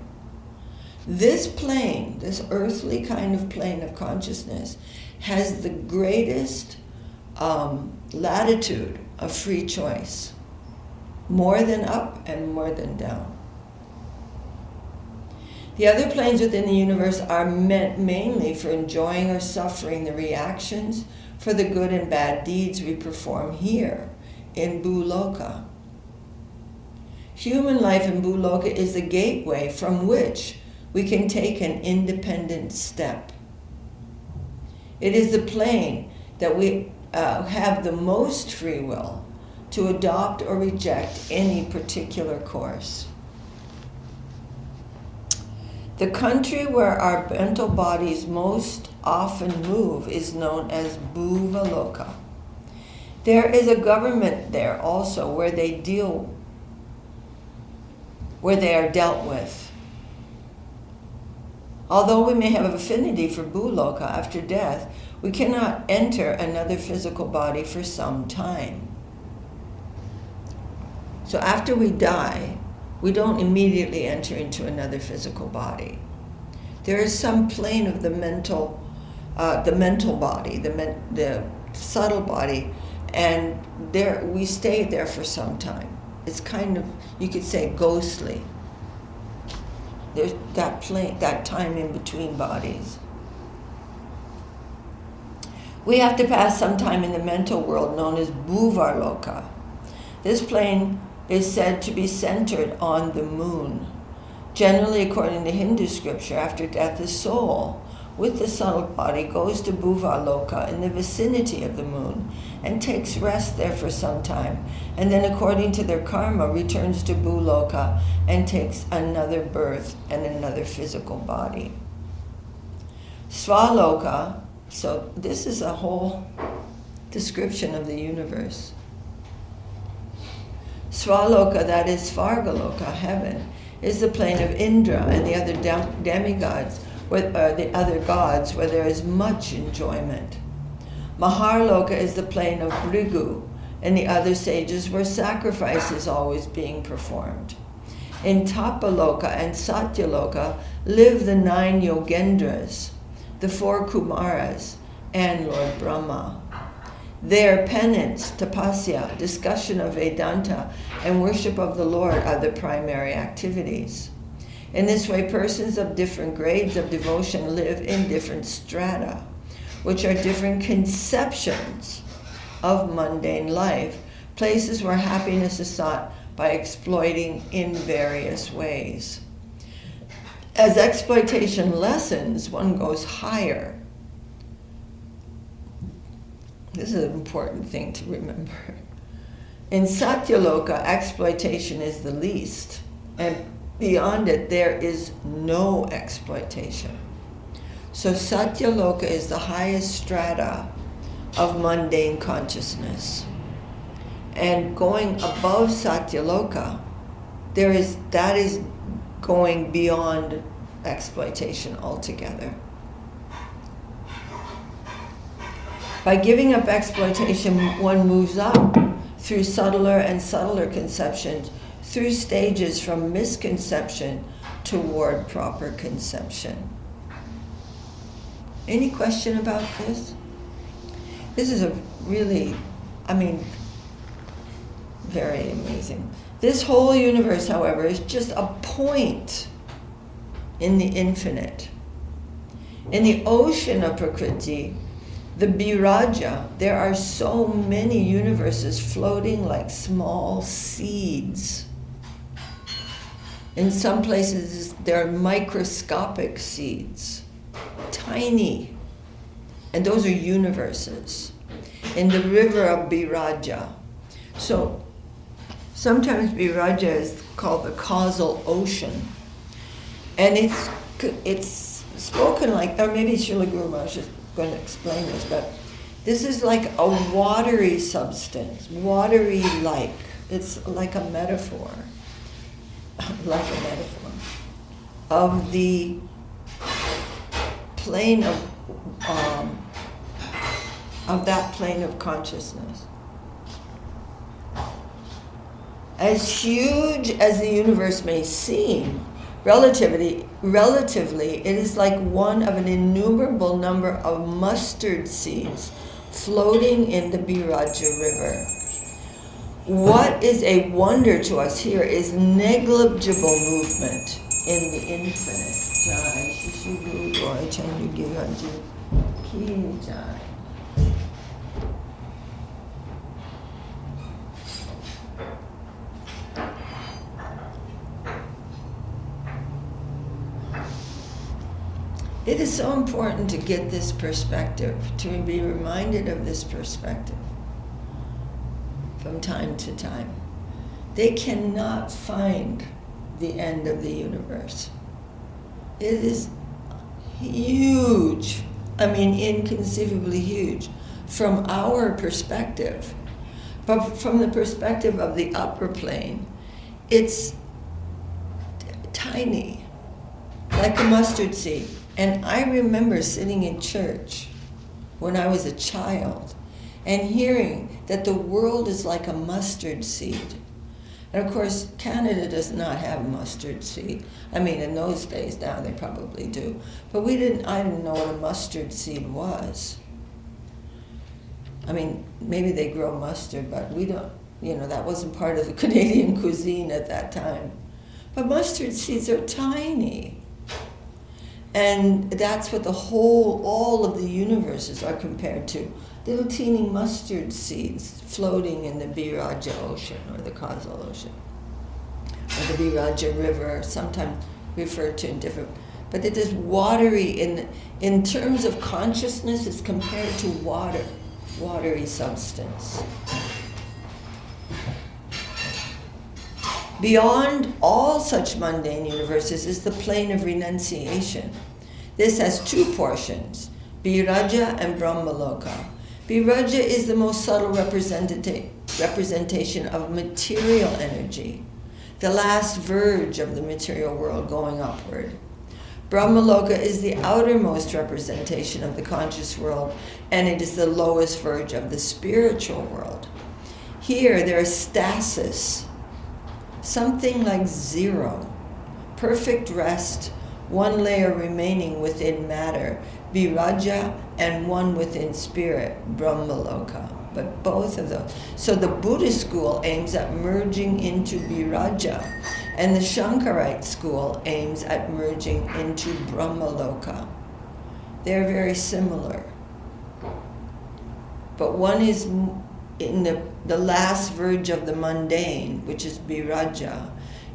This plane, this earthly kind of plane of consciousness, has the greatest latitude of free choice, more than up and more than down. The other planes within the universe are meant mainly for enjoying or suffering the reactions for the good and bad deeds we perform here in Bhuloka. Human life in Bhuloka is the gateway from which we can take an independent step. It is the plane that we have the most free will to adopt or reject any particular course. The country where our mental bodies most often move is known as Bhuvaloka. There is a government there also where they are dealt with. Although we may have affinity for Bhuloka after death, we cannot enter another physical body for some time. So after we die, we don't immediately enter into another physical body. There is some plane of the mental body, the subtle body, and there we stay there for some time. It's kind of, you could say, ghostly. There's that time in between bodies. We have to pass some time in the mental world known as Bhuvarloka. This plane is said to be centered on the moon. Generally, according to Hindu scripture, after death, the soul with the subtle body goes to Bhuvarloka in the vicinity of the moon and takes rest there for some time, and then according to their karma returns to Bhuloka and takes another birth and another physical body. Svaloka, so this is a whole description of the universe. Svaloka, that is Svargaloka, heaven, is the plane of Indra and the other demigods, the other gods, where there is much enjoyment. Maharloka is the plane of Bhrigu and the other sages, where sacrifice is always being performed. In Tapaloka and Satyaloka live the 9 Yogendras, the 4 Kumaras, and Lord Brahma. There, penance, tapasya, discussion of Vedanta, and worship of the Lord are the primary activities. In this way, persons of different grades of devotion live in different strata, which are different conceptions of mundane life, places where happiness is sought by exploiting in various ways. As exploitation lessens, one goes higher. This is an important thing to remember. In Satyaloka, exploitation is the least, and beyond it, there is no exploitation. So Satyaloka is the highest strata of mundane consciousness. And going above Satyaloka, that is going beyond exploitation altogether. By giving up exploitation, one moves up through subtler and subtler conceptions, through stages from misconception toward proper conception. Any question about this? This is a really, very amazing. This whole universe, however, is just a point in the infinite. In the ocean of Prakriti, the Biraja, there are so many universes floating like small seeds. In some places, there are microscopic seeds, tiny, and those are universes in the river of Biraja. So sometimes Biraja is called the causal ocean, and it's spoken like, or maybe Srila Guru Maharaj is going to explain this, but This is like a watery substance, watery like. It's like a metaphor, of the plane of that plane of consciousness. As huge as the universe may seem, relatively, it is like one of an innumerable number of mustard seeds floating in the Biraja River. What is a wonder to us here is negligible movement in the infinite. Jai Shishi Guru Doi Chanyu Giganji Ki Jai. It is so important to get this perspective, to be reminded of this perspective from time to time. They cannot find the end of the universe. It is huge, I mean inconceivably huge, from our perspective. But from the perspective of the upper plane, it's tiny, like a mustard seed. And I remember sitting in church when I was a child and hearing that the world is like a mustard seed. And of course, Canada does not have mustard seed. I mean, in those days, now they probably do. But I didn't know what a mustard seed was. I mean, maybe they grow mustard, but we don't, that wasn't part of the Canadian cuisine at that time. But mustard seeds are tiny. And that's what all of the universes are compared to. Little teeny mustard seeds floating in the Biraja Ocean or the causal ocean. Or the Biraja River, sometimes referred to in different, but it is watery in terms of consciousness, it's compared to water, watery substance. Beyond all such mundane universes is the plane of renunciation. This has two portions, Biraja and Brahmaloka. Biraja is the most subtle representation of material energy, the last verge of the material world going upward. Brahmaloka is the outermost representation of the conscious world, and it is the lowest verge of the spiritual world. Here there is stasis, something like zero, perfect rest, one layer remaining within matter, Viraja, and one within spirit, Brahmaloka. But both of those. So the Buddhist school aims at merging into Viraja, and the Shankarite school aims at merging into Brahmaloka. They're very similar. But one is in the last verge of the mundane, which is Viraja,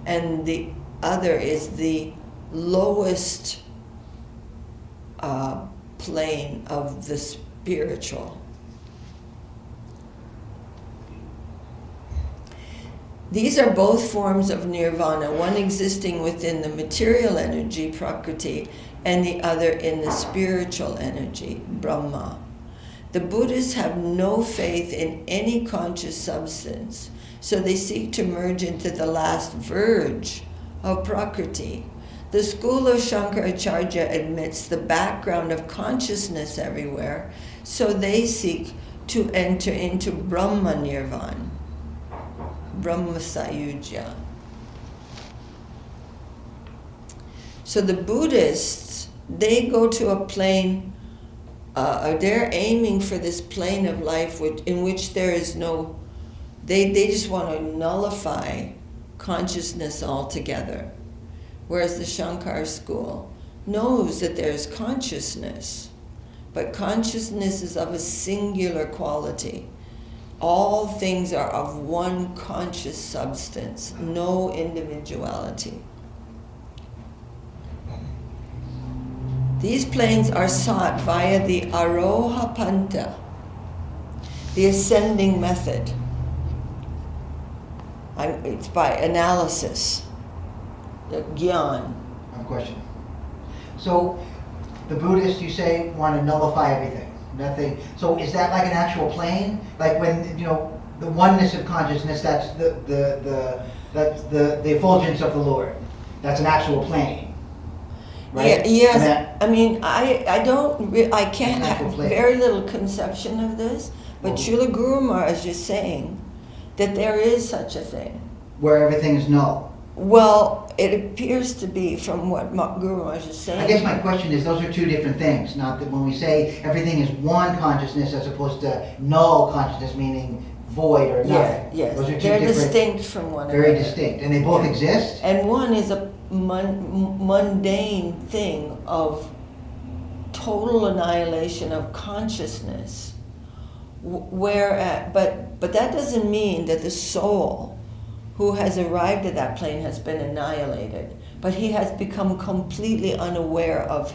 and the other is the lowest plane of the spiritual. These are both forms of nirvana, one existing within the material energy, prakriti, and the other in the spiritual energy, Brahma. The Buddhists have no faith in any conscious substance, so they seek to merge into the last verge of prakriti. The school of Shankaracharya admits the background of consciousness everywhere, so they seek to enter into Brahma Nirvana, Brahma Sayujya. So the Buddhists, they go to a plane, they're aiming for this plane of life in which there is no, they just want to nullify consciousness altogether. Whereas the Shankar school knows that there's consciousness, but consciousness is of a singular quality. All things are of one conscious substance, no individuality. These planes are sought via the Aroha Panta, the ascending method. It's by analysis. The Gyan. I have a question. So, the Buddhists, you say, want to nullify everything. Nothing. So is that like an actual plane? Like when, you know, the oneness of consciousness, that's that's the effulgence of the Lord. That's an actual plane. Right? Yeah, yes. And that- I mean, I can't Natural have plane. very little conception of this, but Well- Srila Guru Maharaj is saying that there is such a thing. where everything's null. Well, it appears to be from what Guru Maharaj is saying. I guess my question is, those are two different things. Not that when we say everything is one consciousness as opposed to null consciousness, meaning void or nothing. Yes, Those are two they're different, distinct from one another. very distinct, and they both exist. And one is a mundane thing of total annihilation of consciousness, but that doesn't mean that the soul who has arrived at that plane has been annihilated, but he has become completely unaware of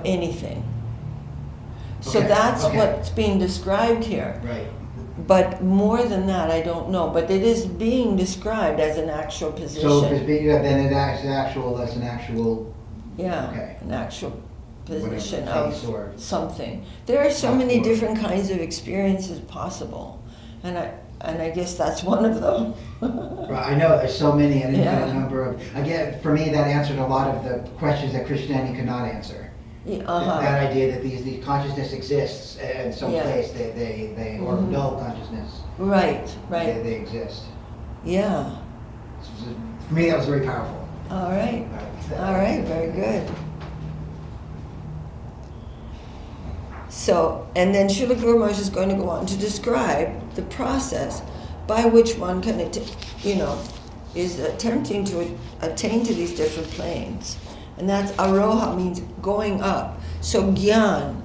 anything. So Okay, that's okay. what's being described here. Right. But more than that, I don't know. But it is being described as an actual position. So if it's big, then that's an actual. Yeah, Okay. an actual Whatever, position face of or- something. There are so Not many for- different kinds of experiences possible, and I guess that's one of them. Right, I know there's so many, an infinite Yeah. number of. Again, for me, that answered a lot of the questions that Christianity could not answer. Yeah, That idea that these consciousness exists in some Yeah. place, they or Mhm. no consciousness, Right, right. they exist. Yeah. So for me, that was very powerful. All right. All right. Very good. So, and then Srila Guru Maharaj is going to go on to describe the process by which one can, is attempting to attain to these different planes. And that's aroha, means going up. So Gyan,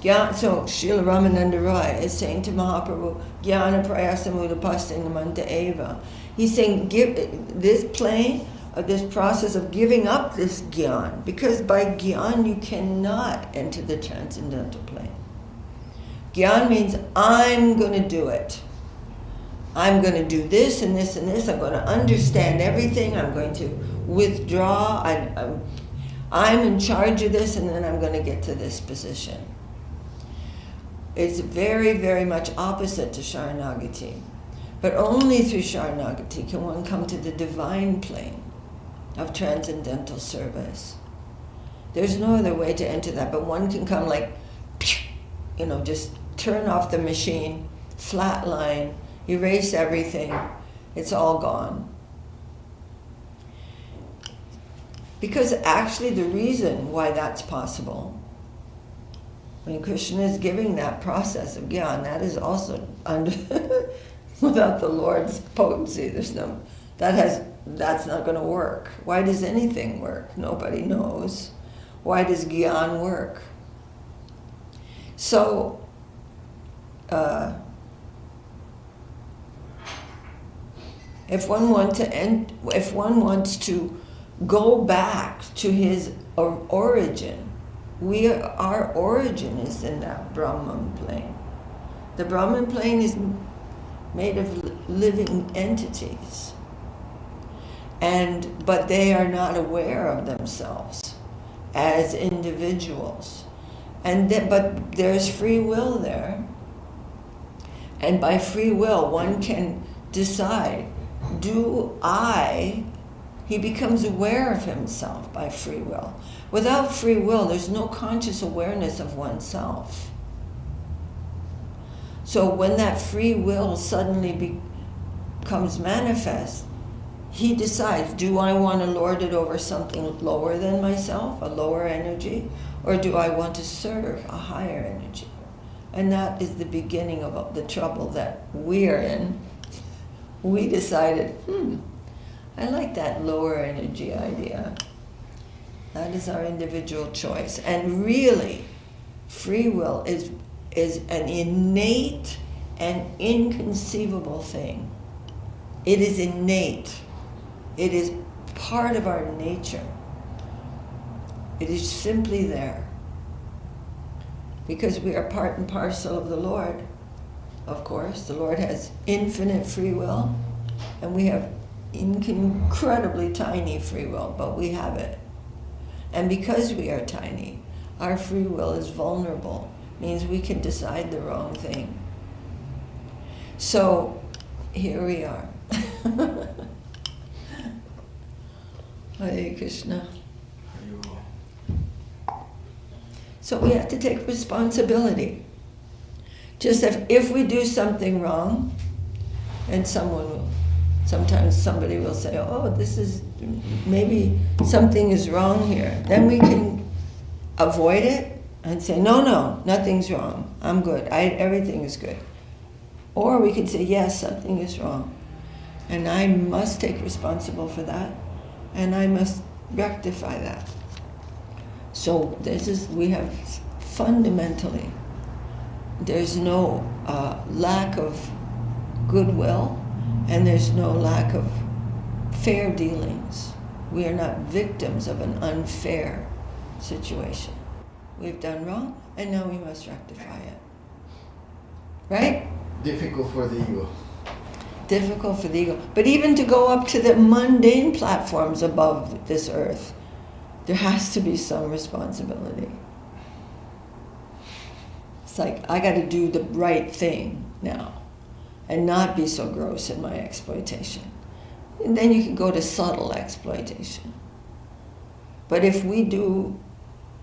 so Srila Ramananda Roy is saying to Mahaprabhu, Jnana prayasamudha pastinamanta eva. He's saying, give this plane, this process of giving up this gyan, because by gyan you cannot enter the transcendental plane. Gyan means I'm going to do it. I'm going to do this and this and this. I'm going to understand everything. I'm going to withdraw. I'm in charge of this, and then I'm going to get to this position. It's very, very much opposite to Sharanagati. But only through Sharanagati can one come to the divine plane of transcendental service. There's no other way to enter that, but one can come like, just turn off the machine, flat line, erase everything, it's all gone. Because actually the reason why that's possible, when Krishna is giving that process of gyan, that is also under without the Lord's potency, that's not going to work. Why does anything work? Nobody knows. Why does gyan work? So, if one wants to go back to his origin, our origin is in that Brahman plane. The Brahman plane is made of living entities, but they are not aware of themselves as individuals, but there's free will there, and by free will one can decide, he becomes aware of himself by free will. Without free will, there's no conscious awareness of oneself. So when that free will suddenly becomes manifest, he decides, do I want to lord it over something lower than myself, a lower energy, or do I want to serve a higher energy? And that is the beginning of the trouble that we're in. We decided, I like that lower energy idea. That is our individual choice. And really, free will is an innate and inconceivable thing. It is innate. It is part of our nature. It is simply there. Because we are part and parcel of the Lord. Of course, the Lord has infinite free will, and we have incredibly tiny free will, but we have it. And because we are tiny, our free will is vulnerable. means we can decide the wrong thing. So here we are. Hare Krishna. So we have to take responsibility. Just if we do something wrong, and sometimes somebody will say, oh, maybe something is wrong here. Then we can avoid it and say, no, nothing's wrong. I'm good. Everything is good. Or we can say, yes, something is wrong. And I must take responsible for that. And I must rectify that. So we have fundamentally, there's no lack of goodwill, and there's no lack of fair dealings. We are not victims of an unfair situation. We've done wrong, and now we must rectify it. Right? Difficult for the ego. Difficult for the ego. But even to go up to the mundane platforms above this earth, there has to be some responsibility. It's like, I got to do the right thing now and not be so gross in my exploitation. And then you can go to subtle exploitation. But if we do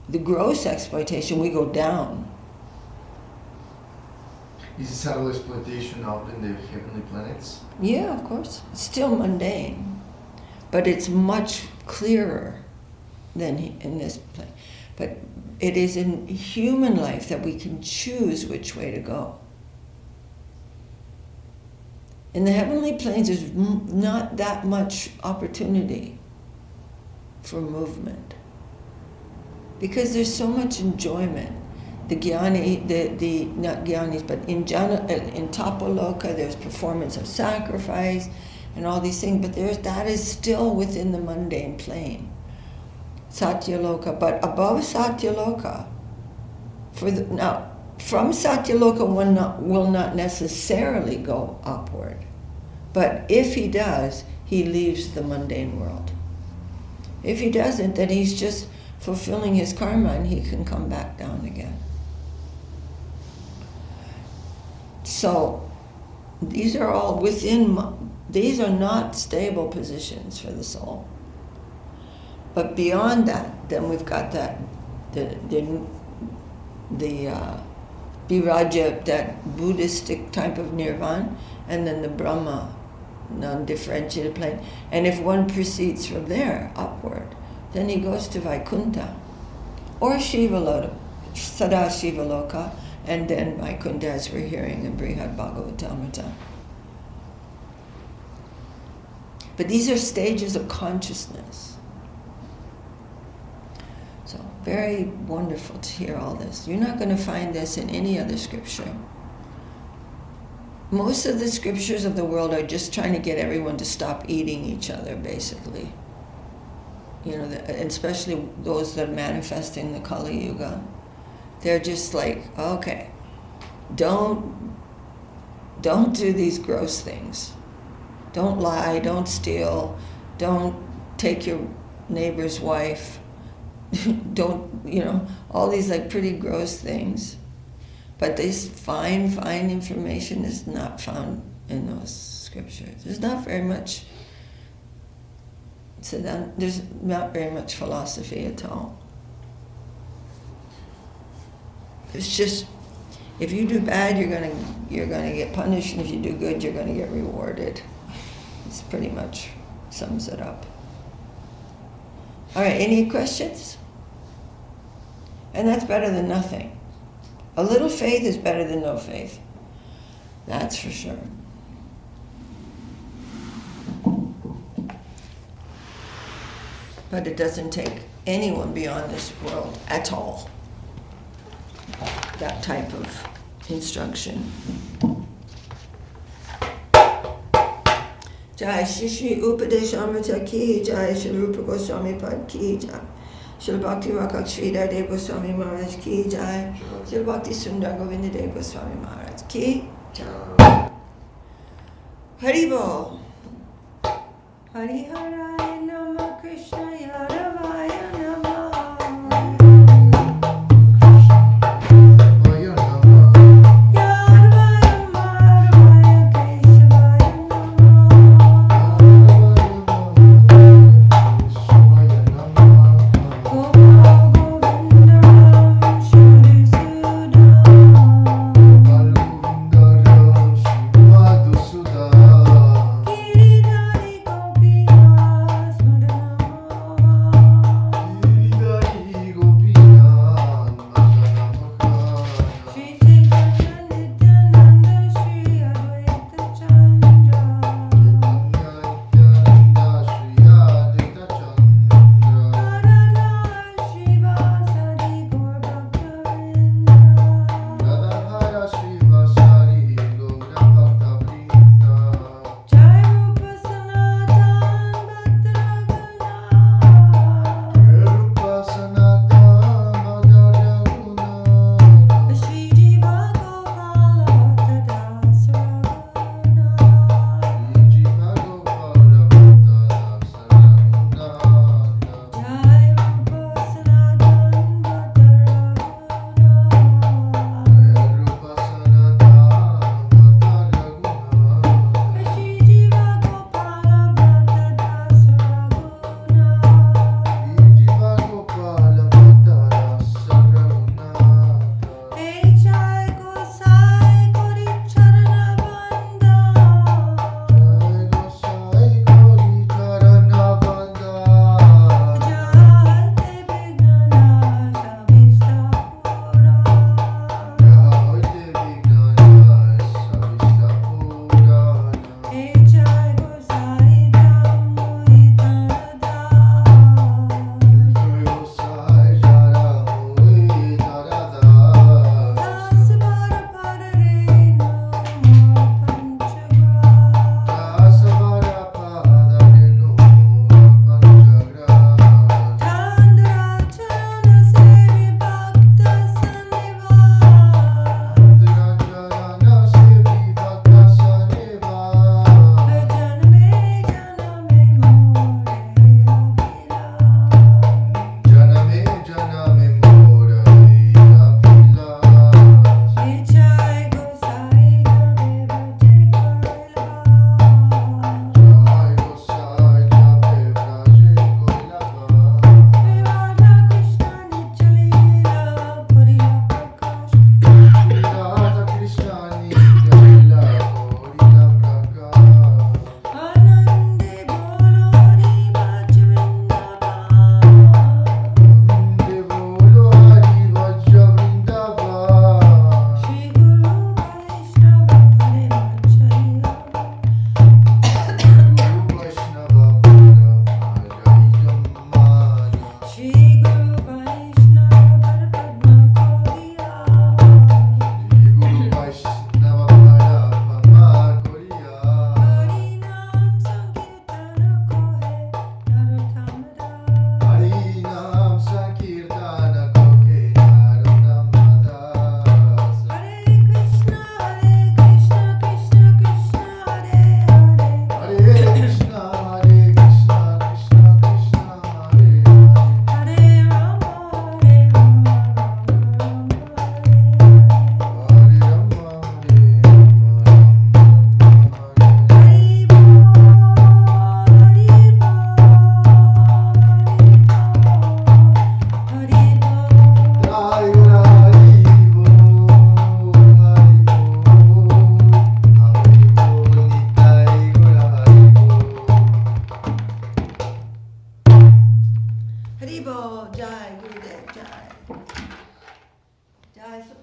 the gross exploitation, we go down. Is the subtle exploitation up in the heavenly planets? Yeah, of course. It's still mundane, but it's much clearer than in this plane. But it is in human life that we can choose which way to go. In the heavenly planes, there's not that much opportunity for movement, because there's so much enjoyment. The jnani, not jnanis, but in Tapoloka, there's performance of sacrifice and all these things, but that is still within the mundane plane, Satyaloka. But above Satyaloka, from Satyaloka one will not necessarily go upward, but if he does, he leaves the mundane world. If he doesn't, then he's just fulfilling his karma and he can come back down again. So these are all these are not stable positions for the soul. But beyond that, then we've got the Viraja, that Buddhistic type of nirvana, and then the Brahma, non-differentiated plane. And if one proceeds from there upward, then he goes to Vaikuntha or Shivaloka, Sada Shivaloka, and then Vaikuntha, as we're hearing in Brihad Bhagavatamrita. But these are stages of consciousness. So very wonderful to hear all this. You're not going to find this in any other scripture. Most of the scriptures of the world are just trying to get everyone to stop eating each other, basically. Especially those that are manifesting the Kali Yuga. They're just like, okay, don't do these gross things. Don't lie, don't steal, don't take your neighbor's wife, don't, all these like pretty gross things. But this fine information is not found in those scriptures. There's not very much there's not very much philosophy at all. It's just, if you do bad, you're gonna get punished, and if you do good, you're gonna get rewarded. It's pretty much sums it up. All right, any questions? And that's better than nothing. A little faith is better than no faith. That's for sure. But it doesn't take anyone beyond this world at all. That type of instruction. Jai Shri Shri Upadesamrta ki jai, Shri Rupa Goswami Pad ki jai, Shri Bhakti Rakak Sridhar Dev Goswami Maharaj ki jai, Shri Bhakti Sundar Govinda Dev Goswami Maharaj ki jai. Haribol. Hari Haraya Nama Krishna Yaravaya Nama.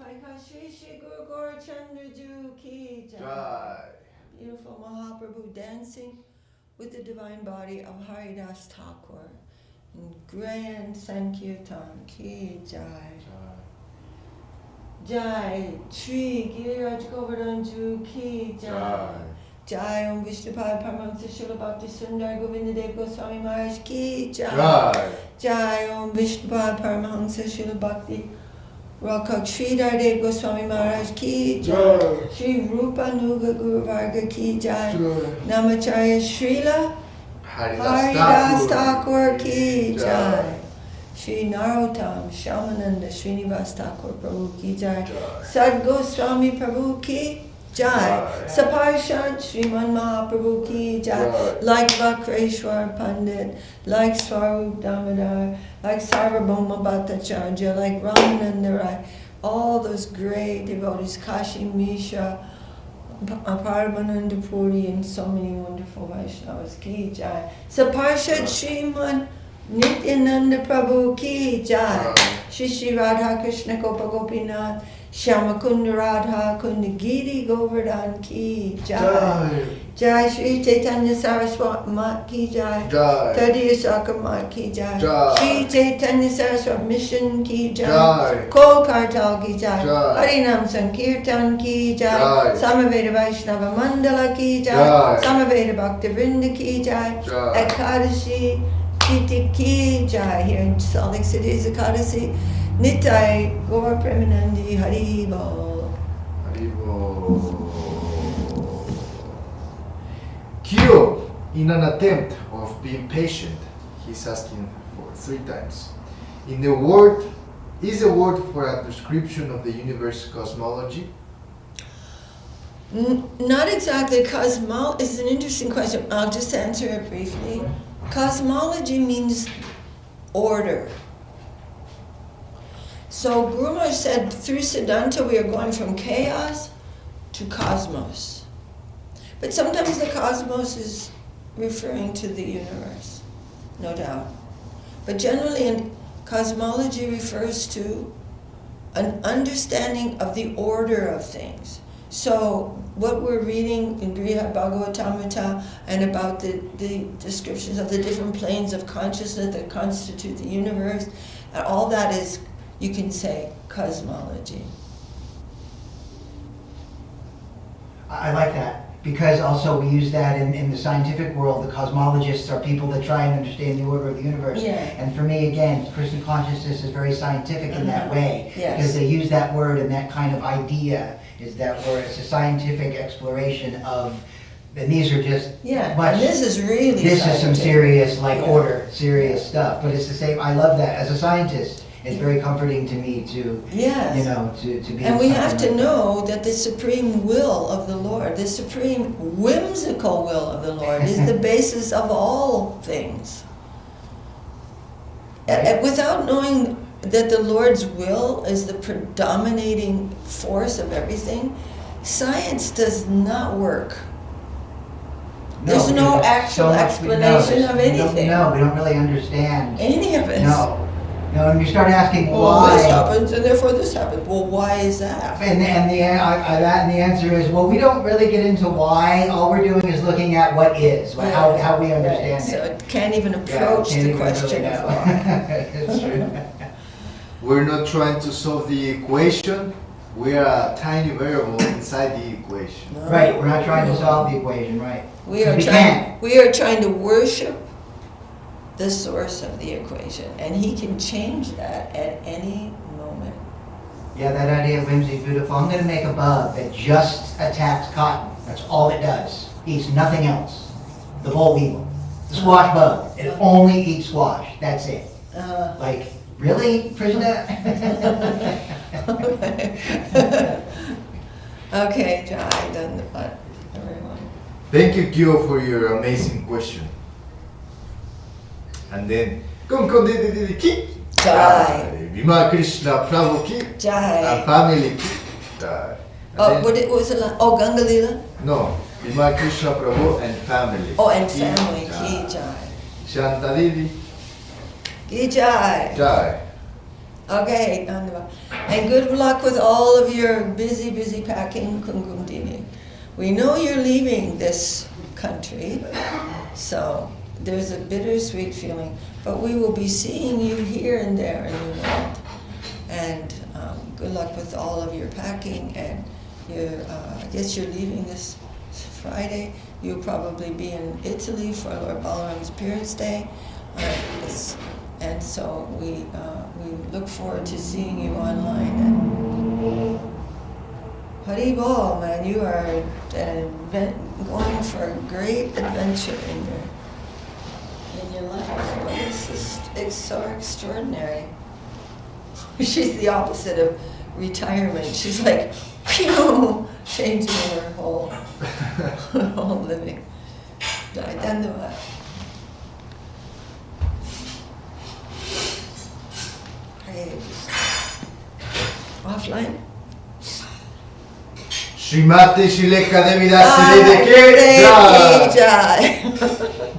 Harika Shri Shri Guru Gaurachandra Ju Ki Jai. Jai. Beautiful Mahaprabhu dancing with the divine body of Haridas Thakur in grand Sankirtan Ki Jai. Jai Shri Giriraj Govardhan Ju Ki Jai. Jai Om Vishnupad Paramahamsa Srila Bhakti Sundar Govinda Dev Goswami Maharaj Ki Jai. Jai. Jai Om Vishnupad Paramahamsa Srila Bhakti Rakak Sridhar Dev Goswami Maharaj Ki Jai. Shri Rupa Nuga Guru Varga Ki Jai. Namacharya Srila Haridas Thakur Ki Jai. Shri Narottam Shamananda Srinivas Thakur Prabhu Ki Jai. Sad Goswami Prabhu Ki Jai. Saparshad Sriman Mahaprabhu Ki Jai. Like Vakreshwar Pandit, like Swarup Damodar, like Sarvabhauma Bhattacharya, like Ramananda Rai, all those great devotees, Kashi Misha, Paramananda Puri, and so many wonderful Vaishnavas Ki Jai. Saparshad Sriman Nityananda Prabhu Ki Jai. Shri Shri Radha Krishna Gopa Gopinath Shyama Kunda Radha Kunda Giri Govardhan Ki Jai. Jai Shri Chaitanya Saraswat Mat Ki Jai. Tadiya Sakar Mat Ki Jai. Shri Chaitanya Saraswat Mission Ki Jai. Kol Kartal Ki Jai. Harinam Sankirtan Ki Jai. Samaveda Vaishnava Mandala Ki Jai. Samaveda Bhakti Vrinda Ki Jai. Ekadashi Kiti Ki Jai. Here in Salt Lake City is Ekadashi. Nitai Gaur Premanandi Hari Bol. Kyo, in an attempt of being patient, he's asking for 3 times. In the word, is a word for a description of the universe cosmology? Not exactly. Cosmology is an interesting question. I'll just answer it briefly. Cosmology means order. So Guru Maharaj said through Siddhanta we are going from chaos to cosmos. But sometimes the cosmos is referring to the universe, no doubt. But generally cosmology refers to an understanding of the order of things. So what we're reading in Upadesamrta and about the descriptions of the different planes of consciousness that constitute the universe, and all that is, you can say, cosmology. I like that, because also we use that in the scientific world. The cosmologists are people that try and understand the order of the universe. Yeah. And for me, again, Krishna consciousness is very scientific in that way. Yes. Because they use that word and that kind of idea is that word. It's a scientific exploration of, and these are just much, and this is really this scientific. is some serious order, serious stuff. But it's the same. I love that. As a scientist, it's very comforting to me to, Yes. to be. And we have to like know that the supreme will of the Lord, the supreme whimsical will of the Lord is the basis of all things. Right. Without knowing that the Lord's will is the predominating force of everything, science does not work. There's no because actual explanation of anything. No, we don't really understand Any of it. No, and you start asking Well, why. this happens, and therefore this happens. Well, why is that? And the answer is, well, we don't really get into why. All we're doing is looking at what is, how we understand So it. it can't even approach can't the even question really of know. why. It's true. We're not trying to solve the equation. We are a tiny variable inside the equation. Right, we're not trying to solve the equation, right? We are can't. trying to worship the source of the equation, and he can change that at any moment. Yeah, that idea of whimsy is beautiful. I'm going to make a bug that just attacks cotton. That's all it does. Eats nothing else. The boll weevil. The squash bug. It only eats squash. That's it. Like, really, Krishna? Okay, Jai, Dandavat, everyone. Thank you, Kyo, for your amazing question. And then, Ki. Jai. Vima Krishna Prabhu Ki. Jai. Family Ki. Jai. And Oh, then- what was it? Oh, Ganga Lila? No, Vima Krishna Prabhu and family. Oh, and Ki. family. Jai. Ki Jai. Shanta Didi. Ki Jai. Jai. Okay, Dandavat. And good luck with all of your busy packing, Kungundini. We know you're leaving this country, so there's a bittersweet feeling, but we will be seeing you here and there in the world. And good luck with all of your packing, and I guess you're leaving this Friday. You'll probably be in Italy for Lord Balaram's appearance day. And so we look forward to seeing you online. And Hari Bol, man, you are going for a great adventure in your life. But it's so extraordinary. She's the opposite of retirement. She's like, pew, changing her whole living. Dandavat. Offline. Shrimati Shilekha Devidasi Jai. Jai. Jai.